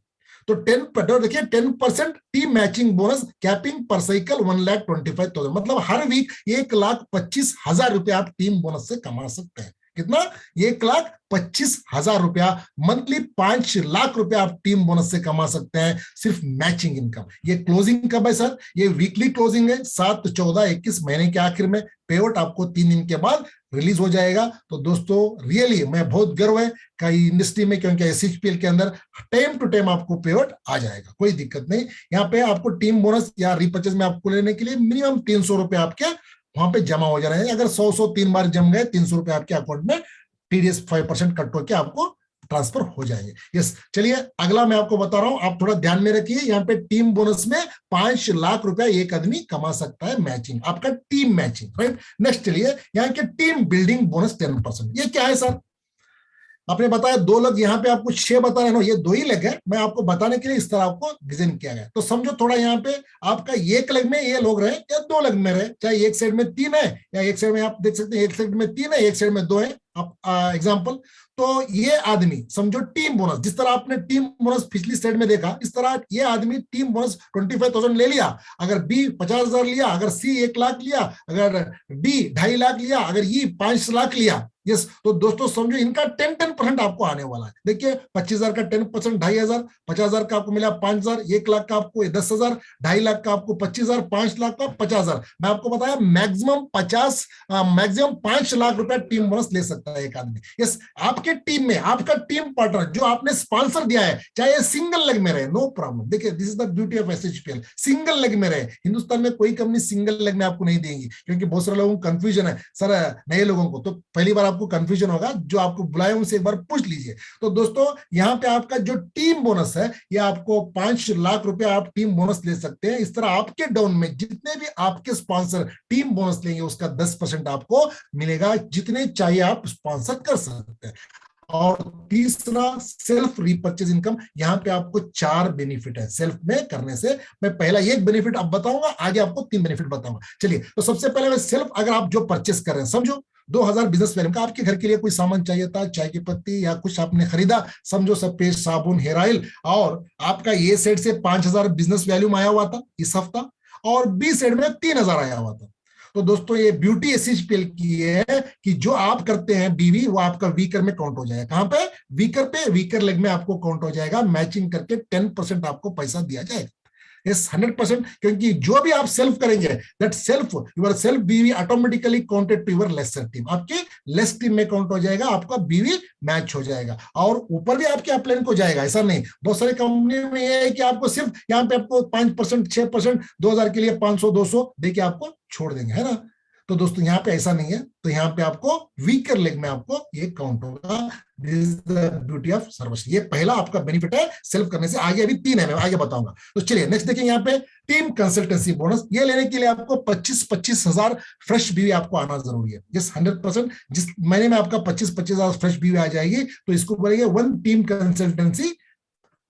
तो 10 देखिए 10% टीम मैचिंग बोनस, कैपिंग पर साइकिल 1,25,000, मतलब हर वीक 1,25,000 रुपया आप टीम बोनस से कमा सकते हैं। कितना? 1,25,000 रुपया मंथली, 5 लाख रुपया आप टीम बोनस से कमा सकते हैं सिर्फ मैचिंग इनकम। ये क्लोजिंग कब है सर? ये वीकली क्लोजिंग है, 7, 14, 21 महीने के आखिर में। पेआउट आपको 3 दिन के बाद रिलीज हो जाएगा। तो दोस्तों रियली मैं बहुत गर्व है कई इंडस्ट्री में, क्योंकि एसएचपीएल के अंदर टाइम टू टाइम आपको पेआउट आ जाएगा, कोई दिक्कत नहीं। यहाँ पे आपको टीम बोनस या रिपर्चेज में आपको लेने के लिए मिनिमम 300 रुपए आपके वहां पे जमा हो जाना है। अगर 100 3 बार जम गए, 300 रुपए आपके अकाउंट में टीडीएस 5% कट होकर आपको ट्रांसफर हो जाएंगे। यस, चलिए अगला मैं आपको बता रहा हूं, आप थोड़ा ध्यान में रखिए। यहाँ पे टीम बोनस में 5 लाख रुपया एक आदमी कमा सकता है, मैचिंग, आपका टीम मैचिंग, राइट। नेक्स्ट चलिए यहाँ के टीम बिल्डिंग बोनस 10%। ये क्या है सर? आपने बताया 2 लग, यहाँ पे आपको 6 बता रहे हो, ये 2 ही लग है। मैं आपको बताने के लिए इस तरह आपको डिजाइन किया गया। तो समझो थोड़ा यहाँ पे आपका 1 लग में ये लोग रहे या 2 लग में रहे, चाहे एक साइड में 3 है या एक साइड में आप देख सकते हैं एक साइड में 3 है, एक साइड में 2 है, एग्जाम्पल। तो ये आदमी समझो टीम बोनस, जिस तरह आपने टीम बोनस पिछली स्लाइड में देखा, इस तरह ये आदमी टीम बोनस 25,000 ले लिया। अगर बी 50,000 लिया, अगर सी 1 लाख लिया, अगर डी 2.5 लाख लिया, अगर ये 5 लाख लिया। यस, तो दोस्तों समझो इनका 10% आपको आने वाला है। देखिए 25,000 का 10%, 2,500, 50,000 का आपको मिला 5,000, 1 लाख का आपको 10,000, 2.5 लाख का आपको 25,000, 5 लाख का 50,000। मैं आपको बताया मैक्सिमम 5 लाख रुपया टीम बोनस ले सकता है एक आदमी। यस, आपके टीम में आपका टीम पार्टनर जो आपने स्पॉन्सर दिया है, चाहे सिंगल लेग में रहे, नो प्रॉब्लम। देखिए this is the beauty of SHPL, single leg में रहे। हिंदुस्तान में कोई कंपनी सिंगल लेग में आपको नहीं देगी, क्योंकि बहुत सारे लोगों को कंफ्यूजन है सर, नए लोगों को तो पहली बार आपको कंफ्यूजन होगा, जो आपको बुलाए उनसे एक बार पूछ लीजिए। तो दोस्तों यहाँ पे आपका जो टीम बोनस है, ये आपको 5 लाख रुपया आप टीम बोनस ले सकते हैं। इस तरह आपके डाउन में जितने भी आपके स्पॉन्सर टीम बोनस लेंगे, उसका 10% आपको मिलेगा, जितने चाहिए आप स्पॉन्सर कर सकते हैं। और तीसरा सेल्फ रिपर्चेज इनकम, यहाँ पे आपको 4 बेनिफिट है सेल्फ में करने से। मैं पहला एक बेनिफिट अब बताऊंगा, आगे आपको 3 बेनिफिट बताऊंगा। चलिए, तो सबसे पहले सेल्फ, अगर आप जो परचेस कर रहे हैं, समझो 2000 बिजनेस वैल्यू का आपके घर के लिए कोई सामान चाहिए था, चाय की पत्ती या कुछ आपने खरीदा, समझो सब पेस्ट, साबुन, हेयर ऑयल, और आपका ए साइड से 5,000 बिजनेस वैल्यू में आया हुआ था इस हफ्ता, और बी साइड में 3,000 आया हुआ था। तो दोस्तों ये ब्यूटी एसएचपीएल की है कि जो आप करते हैं बीवी, वो आपका वीकर में काउंट हो जाएगा। कहां पे? वीकर पे, वीकर लेग में आपको काउंट हो जाएगा। मैचिंग करके 10% आपको पैसा दिया जाएगा। यस, 100%, क्योंकि जो भी आप सेल्फ करेंगे, that self, yourself BV automatically counted to your lesser team, आपके लेस टीम में काउंट हो जाएगा, आपका बीवी मैच हो जाएगा, और ऊपर भी आपके अपलाइन को जाएगा। ऐसा नहीं, बहुत सारी कंपनी में ये है कि आपको सिर्फ यहाँ पे आपको 5%, 6%, 2000 के लिए 500, 200 देके आपको छोड़ देंगे, है ना। तो दोस्तों यहाँ पे ऐसा नहीं है। तो यहाँ पे आपको वीकर लेग में आपको ये काउंट होगा। This is the beauty of service. ये पहला आपका बेनिफिट है सेल्फ करने से। आगे अभी 3 है, मैं आगे बताऊंगा। तो चलिए नेक्स्ट देखिए, यहाँ पे टीम कंसल्टेंसी बोनस, ये लेने के लिए आपको 25,000 फ्रेश बीवी आपको आना जरूरी है। जिस 100% जिस महीने में आपका 25,000 फ्रेश बीवी आ जाएगी, तो इसको बोलेंगे 1 team consultancy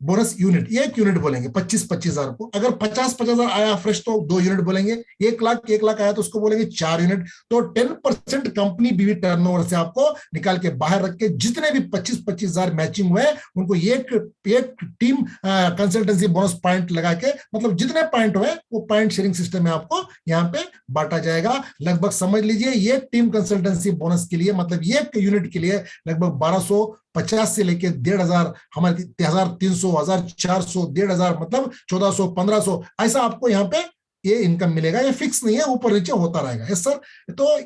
bonus unit, 1 unit बोलेंगे 25,000 को। अगर 50,000 आया फ्रेश तो 2 यूनिट बोलेंगे। 1 लाख आया तो उसको बोलेंगे 4 यूनिट। तो 10% कंपनी बीवी टर्नओवर से आपको निकाल के बाहर रख के जितने भी 25,000 मैचिंग हुए उनको एक टीम कंसल्टेंसी बोनस पॉइंट लगा के, मतलब जितने पॉइंट हुए वो पॉइंट शेयरिंग सिस्टम में आपको यहाँ पे बांटा जाएगा। लगभग समझ लीजिए ये टीम कंसल्टेंसी बोनस के लिए, मतलब एक यूनिट के लिए लगभग 1250 से लेके 1,500, हमारे 1,300, 1,400, 1,500, मतलब 1,400, 1,500 ऐसा आपको यहाँ पे ये इनकम मिलेगा। ये फिक्स नहीं है, ऊपर नीचे होता रहेगा। Yes sir. तो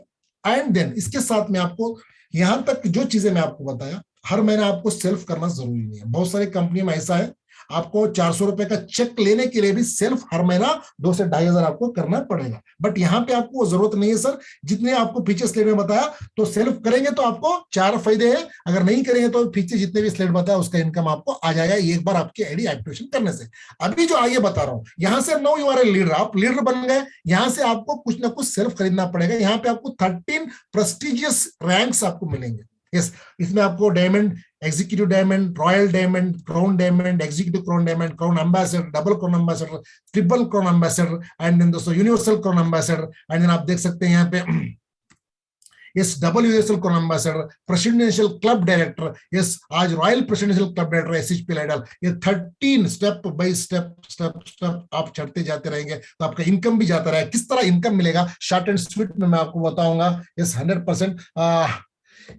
एंड देन इसके साथ में आपको यहां तक जो चीजें मैं आपको बताया, हर महीना आपको सेल्फ करना जरूरी नहीं है। बहुत सारी कंपनी में ऐसा है, आपको 400 रुपए का चेक लेने के लिए भी सेल्फ हर महीना 2 से 2,500 आपको करना पड़ेगा। बट यहाँ पे आपको वो जरूरत नहीं है सर। जितने आपको पीछे स्लाइड में बताया, तो सेल्फ करेंगे तो आपको 4 फायदे हैं, अगर नहीं करेंगे तो पीछे जितने भी स्लाइड बताया उसका इनकम आपको आ जाएगा एक बार आपकी आईडी एक्टिवेशन करने से। अभी जो आगे बता रहा हूं, यहां से now you are a leader, आप लीडर बन गए। यहां से आपको कुछ ना कुछ सेल्फ खरीदना पड़ेगा। यहाँ पे आपको 13 प्रेस्टिजियस रैंक्स आपको मिलेंगे। यस, इसमें आपको diamond, executive diamond, royal diamond, crown diamond, executive crown diamond, crown ambassador, double crown ambassador, triple crown ambassador, and then दोस्तों universal crown ambassador, and then आप देख सकते हैं यहाँ पे yes double universal crown ambassador, presidential club director, yes आज royal presidential club director SHP लाइडल। ये 13 स्टेप बाय स्टेप आप चढ़ते जाते रहेंगे तो आपका इनकम भी जाता रहेगा। किस तरह इनकम मिलेगा शॉर्ट एंड स्वीट में मैं आपको बताऊंगा। यस 100%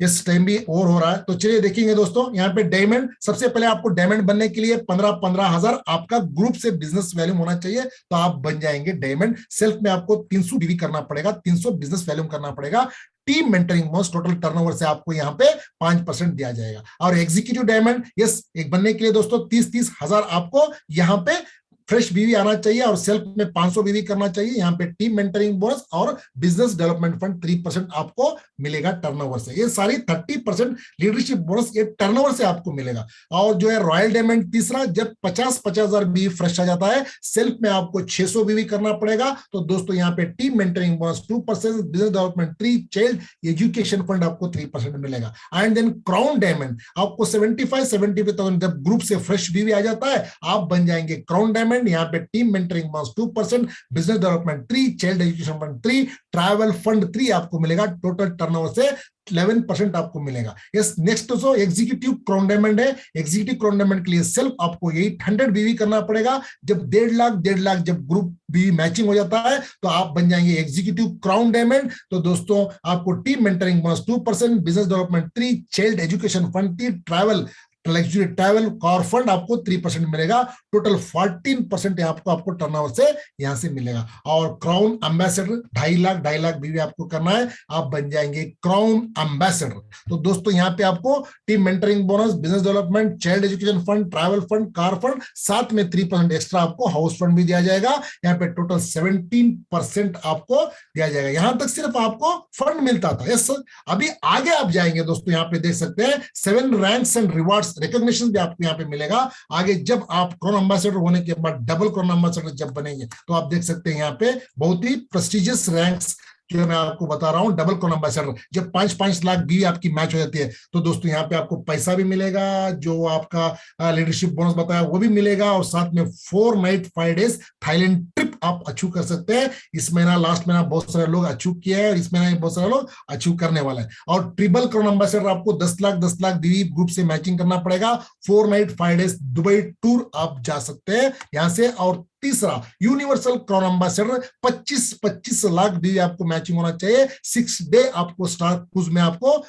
इस टाइम भी और हो रहा है, तो चलिए देखेंगे दोस्तों। यहाँ पे डायमंड, सबसे पहले आपको डायमंड बनने के लिए 15,000 आपका ग्रुप से बिजनेस वैल्यूम होना चाहिए, तो आप बन जाएंगे डायमंड। सेल्फ में आपको 300 डीवी करना पड़ेगा, 300 बिजनेस वैल्यूम करना पड़ेगा। Team mentoring bonus total turnover से आपको यहाँ पे 5% दिया जाएगा। और एग्जीक्यूटिव डायमंड यस एक बनने के लिए दोस्तों 30,000 आपको यहाँ पे फ्रेश बीवी आना चाहिए और सेल्फ में 500 बीवी करना चाहिए। यहाँ पे टीम मेंटरिंग बोनस और बिजनेस डेवलपमेंट फंड 3% आपको मिलेगा टर्नओवर से। ये सारी 30% लीडरशिप बोनस ये टर्नओवर से आपको मिलेगा। और जो है रॉयल डायमंड तीसरा, जब 50,000 बीवी फ्रेश आ जाता है, सेल्फ में आपको 600 बीवी करना पड़ेगा। तो दोस्तों यहाँ पे team mentoring bonus 2%, business development 3%, child education fund आपको 3% मिलेगा। एंड देन क्राउन डायमंड आपको 75,000 जब ग्रुप से फ्रेश बीवी आ जाता है, आप बन जाएंगे क्राउन डायमंड। यहाँ पे team mentoring bonus 2%, business development 3%, child education fund 3%, travel fund 3% आपको मिलेगा। टोटल टर्नओवर से 11% आपको मिलेगा। यस नेक्स्ट दोस्तों एग्जीक्यूटिव क्राउन डायमंड है। एग्जीक्यूटिव क्राउन डायमंड के लिए सेल्फ आपको 800 बीवी करना पड़ेगा। जब 1.5 लाख जब ग्रुप बीवी मैचिंग हो जाता है तो आप बन जाएंगे एग्जीक्यूटिव क्राउन डायमंड। तो दोस्तों आपको team mentoring bonus 2%, business development 3%, child education fund 3%, travel luxury travel car fund आपको 3% मिलेगा। टोटल 14% आपको टर्नओवर से यहां से मिलेगा। और क्राउन एम्बेसडर 2.5 लाख बीवी आपको करना है, आप बन जाएंगे क्राउन एम्बेसडर। तो दोस्तों यहाँ पे आपको team mentoring bonus, business development, child education fund, travel fund, car fund, साथ में 3% एक्स्ट्रा आपको हाउस फंड भी दिया जाएगा। यहाँ पे टोटल 17% आपको दिया जाएगा। यहां तक सिर्फ आपको फंड मिलता था। Yes sir. अभी आगे आप जाएंगे दोस्तों, यहाँ पे देख सकते हैं 7 रैंक्स एंड रिवार्ड्स रिकॉग्निशन भी आपको यहाँ पे मिलेगा। आगे जब आप क्राउन एम्बेसडर होने के बाद डबल क्राउन एम्बेसडर जब बनेंगे तो आप देख सकते हैं यहाँ पे बहुत ही प्रेस्टिजियस रैंक्स जो मैं आपको बता रहा हूं। डबल क्राउन एम्बेसडर जब 5-5 लाख भी आपकी मैच हो जाती है तो दोस्तों यहाँ पे आपको पैसा भी मिलेगा, जो आपका लीडरशिप बोनस बताया वो भी मिलेगा, और साथ में 4 नाइट 5 डेज थाईलैंड ट्रिप आप अचीव कर सकते हैं। इस महीना लास्ट महीना बहुत सारे लोग अचीव किए हैं और इस महीना बहुत सारे लोग अचीव करने वाले हैं। और ट्रिपल क्राउन एम्बेसडर आपको 10 लाख बीवी ग्रुप से मैचिंग करना पड़ेगा। 4 नाइट 5 डेज दुबई टूर आप जा सकते हैं यहां से। और तीसरा यूनिवर्सल क्राउन एम्बेसडर 25 लाख बीवी आपको मैचिंग होना चाहिए। 6 डे आपको स्टार क्रूज में आपको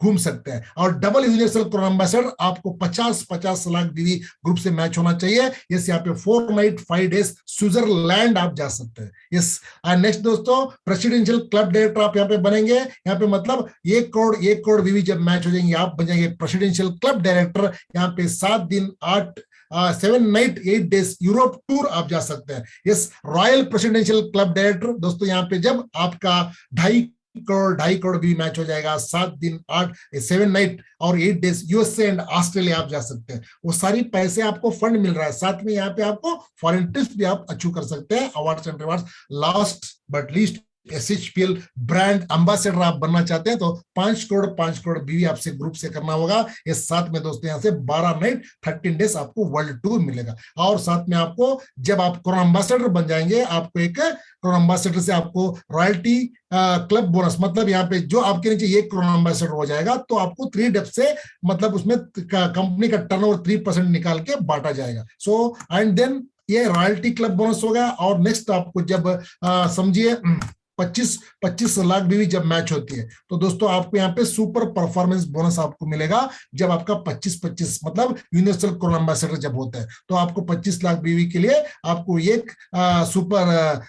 घूम सकते हैं। और डबल यूनिवर्सल क्राउन एम्बेसडर आपको 50 लाख बीवी ग्रुप से मैच होना चाहिए। यस यहाँ पे 4 नाइट 5 डेज स्विट्जरलैंड आप जा सकते हैं। यस नेक्स्ट दोस्तों प्रेसिडेंशियल क्लब डायरेक्टर आप यहाँ पे बनेंगे। यहाँ पे मतलब 1 करोड़ बीवी जब मैच हो जाएंगे आप बन जाएंगे प्रेसिडेंशियल क्लब डायरेक्टर। यहाँ पे 7 दिन 7 नाइट 8 डेज यूरोप टूर आप जा सकते हैं। Yes royal presidential club director दोस्तों यहाँ पे जब आपका 2.5 करोड़ भी मैच हो जाएगा, 7 दिन 7 नाइट और 8 डेज यूएसए एंड ऑस्ट्रेलिया आप जा सकते हैं। वो सारी पैसे आपको फंड मिल रहा है। साथ में यहाँ पे आपको फॉरेन ट्रिप्स भी आप अचीव कर सकते हैं। Awards and rewards last but least SHPL brand ambassador आप बनना चाहते हैं तो 5 करोड़ बीवी आपसे ग्रुप से करना होगा। ये साथ में दोस्तों यहाँ से 12 नाइट 13 डेज आपको वर्ल्ड टूर मिलेगा। और साथ में आपको जब आप कोरोना एम्बेसडर बन जाएंगे, आपको एक कोरोना एम्बेसडर से आपको रॉयल्टी क्लब बोनस, मतलब यहाँ पे जो आपके नीचे ये कोरोना एम्बेसडर हो जाएगा तो आपको 3 डेप से मतलब उसमें कंपनी का टर्नओवर 3% निकाल के बांटा जाएगा। सो एंड देन ये रॉयल्टी क्लब बोनस होगा। और नेक्स्ट आपको जब समझिए 25 लाख बीवी जब मैच होती है तो दोस्तों आपको यहाँ पे सुपर परफॉर्मेंस बोनस आपको मिलेगा। जब आपका 25 मतलब यूनिवर्सल कोरोना एम्बेसडर जब होता है तो आपको 25 लाख बीवी के लिए आपको एक सुपर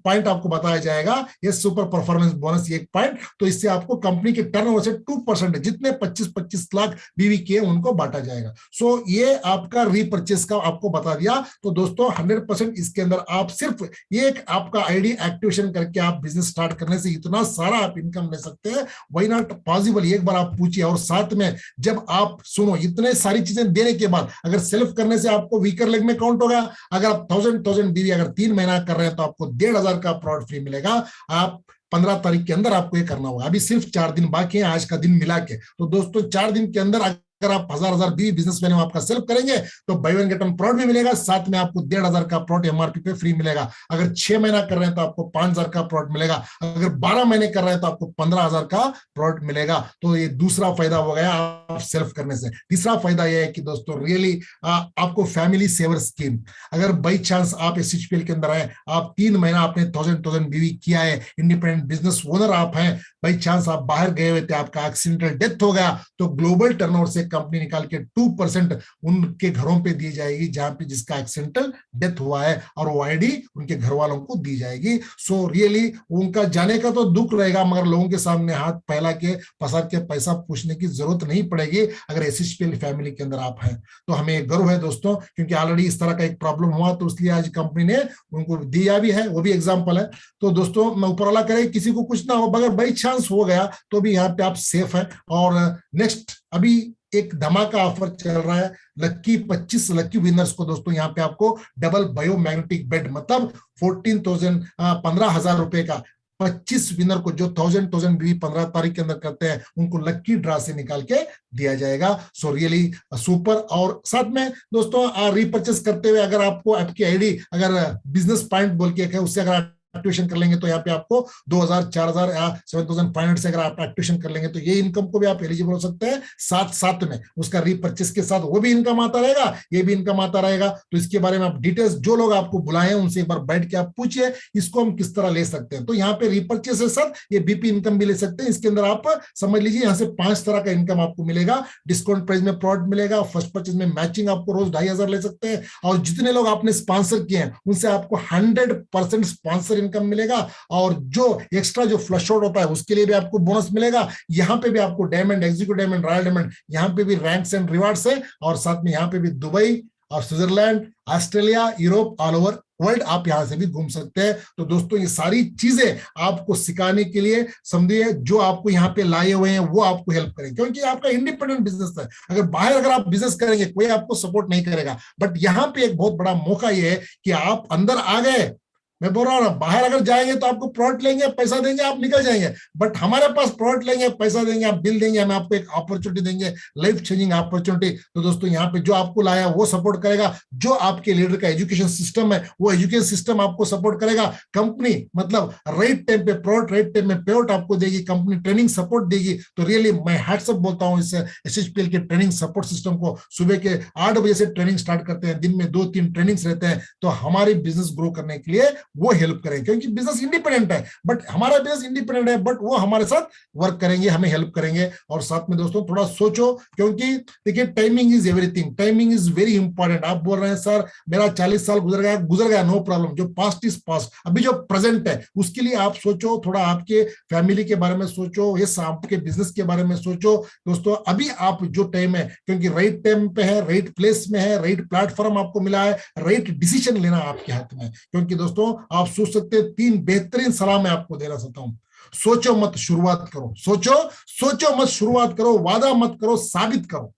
पॉइंट आपको बताया जाएगा, ये सुपर परफॉर्मेंस बोनस 1 पॉइंट। तो इससे आपको कंपनी के टर्नओवर से 2% जितने 25 लाख बीवी के उनको बांटा जाएगा। सो ये आपका रीपर्चेस का आपको बता दिया। तो दोस्तों 100% इसके अंदर आप सिर्फ एक आपका आईडी एक्टिवेशन करके आप बिजनेस स्टार्ट करने से इतना सारा आप इनकम ले सकते हैं। व्हाई नॉट पॉसिबल, एक बार आप पूछिए। और साथ में जब आप सुनो इतने सारी चीजें देने के बाद अगर सेल्फ करने से आपको वीकर लेग में काउंट होगा, अगर आप 1000 बीवी अगर 3 महीना कर रहे हैं तो आपको 1500 का प्रोडक्ट फ्री मिलेगा। आप 15 तारीख के अंदर आपको ये करना होगा। अभी सिर्फ 4 दिन बाकी है आज का दिन मिला के। तो दोस्तों 4 दिन के अंदर अगर आप 1000 बीवी बिजनेस में आपका सेल्फ करेंगे तो bye one get one product भी मिलेगा, साथ में आपको 1500 का प्रोडक्ट एमआरपी पे फ्री मिलेगा। अगर 6 महीना कर रहे हैं तो आपको 5000 का प्रोडक्ट मिलेगा। अगर 12 महीने कर रहे हैं तो आपको 15000 का प्रोडक्ट मिलेगा। तो ये दूसरा फायदा हो गया आप सेल्फ करने से। तीसरा फायदा यह है कि दोस्तों रियली आपको फैमिली सेवर स्कीम, अगर बाई चांस आप SHPL के अंदर आए, आप 3 महीना आपने 1000 बीवी किया है, इंडिपेंडेंट बिजनेस ओनर आप हैं, बाई चांस आप बाहर गए हुए थे, आपका एक्सीडेंटल डेथ हो गया तो ग्लोबल टर्नओवर से कंपनी निकाल के 2% उनके घरों पे दी जाएगी जहां पे जिसका एक्सीडेंटल डेथ हुआ है, और वो आईडी उनके घर वालों को दी जाएगी। सो रियली उनका जाने का तो दुख रहेगा मगर लोगों के सामने हाथ फैला के पसार के पैसा पूछने की जरूरत नहीं पड़ेगी अगर SHPL फैमिली के अंदर आप हैं। तो हमें गर्व है दोस्तों, क्योंकि ऑलरेडी इस तरह का एक प्रॉब्लम हुआ तो इसलिए आज कंपनी ने उनको दिया भी है, वो भी एग्जाम्पल है। तो दोस्तों मैं ऊपर वाला करे किसी को कुछ ना हो, मगर बाई चांस हो गया तो भी यहाँ पे आप सेफ है। और नेक्स्ट अभी एक धमाका ऑफर चल रहा है, 25 लकी विनर्स को दोस्तों यहाँ पे आपको डबल बायोमैग्नेटिक बेड मतलब 15,000 रुपए का 25 विनर को जो 1000 बीवी 15 तारीख के अंदर करते हैं उनको लकी ड्रा से निकाल के दिया जाएगा। So really super. और साथ में दोस्तों रीपर्चेस करते हुए अगर आपको आपकी आईडी अगर बिजनेस पॉइंट बोल के है उससे अगर एक्टिवेशन कर लेंगे तो यहाँ पे आपको 2000, 4000 या 7500 से अगर आप एक्टिवेशन कर लेंगे तो ये इनकम को भी आप एलिजिबल हो सकते हैं। साथ में उसका रीपर्चेस के साथ वो भी इनकम आता रहेगा, ये भी इनकम आता रहेगा। तो इसके बारे में आप डिटेल्स जो लोग आपको बुलाए हैं उनसे एक बार बैठ के आप पूछिए इसको हम किस तरह ले सकते हैं। तो यहाँ पे रीपर्चेस के साथ ये बीपी इनकम भी ले सकते हैं। इसके अंदर आप समझ लीजिए यहाँ से 5 तरह का इनकम आपको मिलेगा। डिस्काउंट प्राइस में प्रोडक्ट मिलेगा, फर्स्ट परचेज में मैचिंग आपको रोज 2500 ले सकते हैं, और जितने लोग आपने स्पॉन्सर किए हैं उनसे आपको 100% स्पॉन्सर इनकम मिलेगा। और जो एक्स्ट्रा जो फ्लश आउट होता है उसके लिए भी आपको बोनस मिलेगा। यहाँ पे भी आपको diamond, executive diamond, royal diamond, यहाँ पे भी रैंक्स एंड रिवार्ड्स है। और साथ में यहाँ पे भी दुबई और Switzerland, Australia, Europe, all over world आप यहां से भी घूम सकते हैं। तो दोस्तों ये सारी चीजें आपको सिखाने के लिए समझिए जो आपको यहाँ पे लाए हुए हैं वो आपको हेल्प करेंगे, क्योंकि आपका इंडिपेंडेंट बिजनेस है। अगर बाहर अगर आप बिजनेस करेंगे कोई आपको सपोर्ट नहीं करेगा, बट यहाँ पे एक बहुत बड़ा मौका ये है कि आप अंदर आ गए। मैं बोल रहा हूँ ना, बाहर अगर जाएंगे तो आपको प्रोडक्ट लेंगे, पैसा देंगे, आप निकल जाएंगे, बट हमारे पास प्रोडक्ट लेंगे, पैसा देंगे, आप बिल देंगे, हम आपको एक अपॉर्चुनिटी देंगे, लाइफ चेंजिंग अपॉर्चुनिटी। तो दोस्तों यहाँ पे जो आपको लाया वो सपोर्ट करेगा, जो आपके लीडर का एजुकेशन सिस्टम है वो एजुकेशन सिस्टम आपको सपोर्ट करेगा। कंपनी मतलब राइट टाइम पे प्रोडक्ट, राइट टाइम में पेआउट आपको देगी, कंपनी ट्रेनिंग सपोर्ट देगी। तो रियली मैं हैट्सअप बोलता हूँ इस SHPL के ट्रेनिंग सपोर्ट सिस्टम को। सुबह के 8 बजे से ट्रेनिंग स्टार्ट करते हैं, दिन में 2-3 ट्रेनिंग्स रहते हैं। तो हमारी बिजनेस ग्रो करने के लिए वो हेल्प करेंगे, क्योंकि बिजनेस इंडिपेंडेंट है, बट हमारा बिजनेस इंडिपेंडेंट है, बट वो हमारे साथ वर्क करेंगे, हमें हेल्प करेंगे। और साथ में दोस्तों थोड़ा सोचो, क्योंकि देखिए timing is everything, timing is very important. आप बोल रहे हैं सर मेरा 40 साल गुजर गया, नो प्रॉब्लम। जो पास्ट इज पास्ट, अभी जो प्रेजेंट है उसके लिए आप सोचो, थोड़ा आपके फैमिली के बारे में सोचो, ये आपके बिजनेस के बारे में सोचो। दोस्तों अभी आप जो टाइम है, क्योंकि राइट टाइम पे है, राइट प्लेस में है, राइट प्लेटफॉर्म आपको मिला है, राइट डिसीजन लेना आपके हाथ में। क्योंकि दोस्तों आप सोच सकते 3 बेहतरीन सलाह मैं आपको देना चाहता हूं। सोचो मत, शुरुआत करो। सोचो मत, शुरुआत करो। वादा मत करो, साबित करो।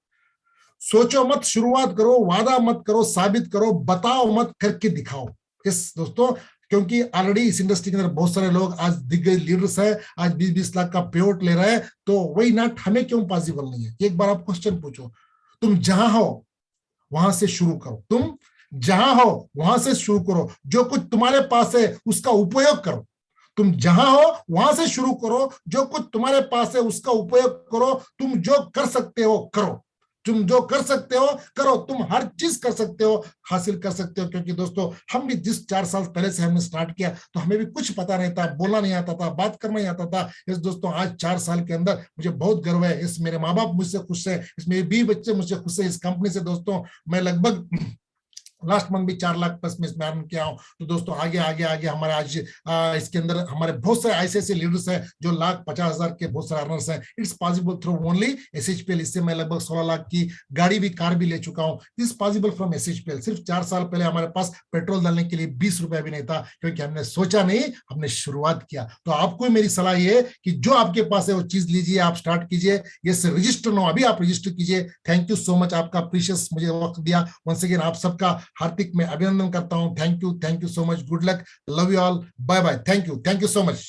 सोचो मत, शुरुआत करो। वादा मत करो, साबित करो। बताओ मत, करके दिखाओ। इस दोस्तों क्योंकि ऑलरेडी इस इंडस्ट्री के अंदर बहुत सारे लोग आज दिग्गज लीडर्स हैं, आज 20-20 लाख का पे आउट ले रहे हैं, तो वही नॉट हमें क्यों पॉसिबल नहीं है? एक बार आप क्वेश्चन पूछो, तुम जहां हो वहां से शुरू करो, तुम जहां हो वहां से शुरू करो, जो कुछ तुम्हारे पास है उसका उपयोग करो। तुम जहां हो वहां से शुरू करो, जो कुछ तुम्हारे पास है उसका उपयोग करो। तुम जो कर सकते हो करो, तुम जो कर सकते हो करो, तुम हर चीज कर सकते हो, हासिल कर सकते हो। क्योंकि दोस्तों हम भी जिस 4 साल पहले से हमने स्टार्ट किया तो हमें भी कुछ पता नहीं था, बोलना नहीं आता था, बात करना नहीं आता था। इस दोस्तों आज 4 साल के अंदर मुझे बहुत गर्व है, इस मेरे माँ बाप मुझसे खुश है, इस मेरे 20 बच्चे मुझसे खुश है, इस कंपनी से दोस्तों मैं लगभग लास्ट मंथ भी 4 लाख प्लस में इसमें अर्न किया हूं। तो दोस्तों आगे आगे आगे हमारे आज इसके अंदर हमारे बहुत सारे ऐसे लीडर्स हैं जो 1,50,000 के बहुत सारे अर्नर्स हैं। It's possible through only SHPL। इससे मैं लगभग 16 लाख की गाड़ी भी, कार भी ले चुका हूं। This possible from SHPL। सिर्फ 4 साल पहले हमारे पास पेट्रोल डालने के लिए 20 रुपया भी नहीं था, क्योंकि हमने सोचा नहीं, हमने शुरुआत किया। तो आपको मेरी सलाह ये कि जो आपके पास है वो चीज लीजिए, आप स्टार्ट कीजिए। ये रजिस्टर नो, अभी आप रजिस्टर कीजिए। थैंक यू सो मच, आपका प्रीशियस मुझे वक्त दिया। वंस अगेन आप सबका हार्दिक मैं अभिनंदन करता हूं। Thank you so much, good luck, love you all, bye bye, thank you so much.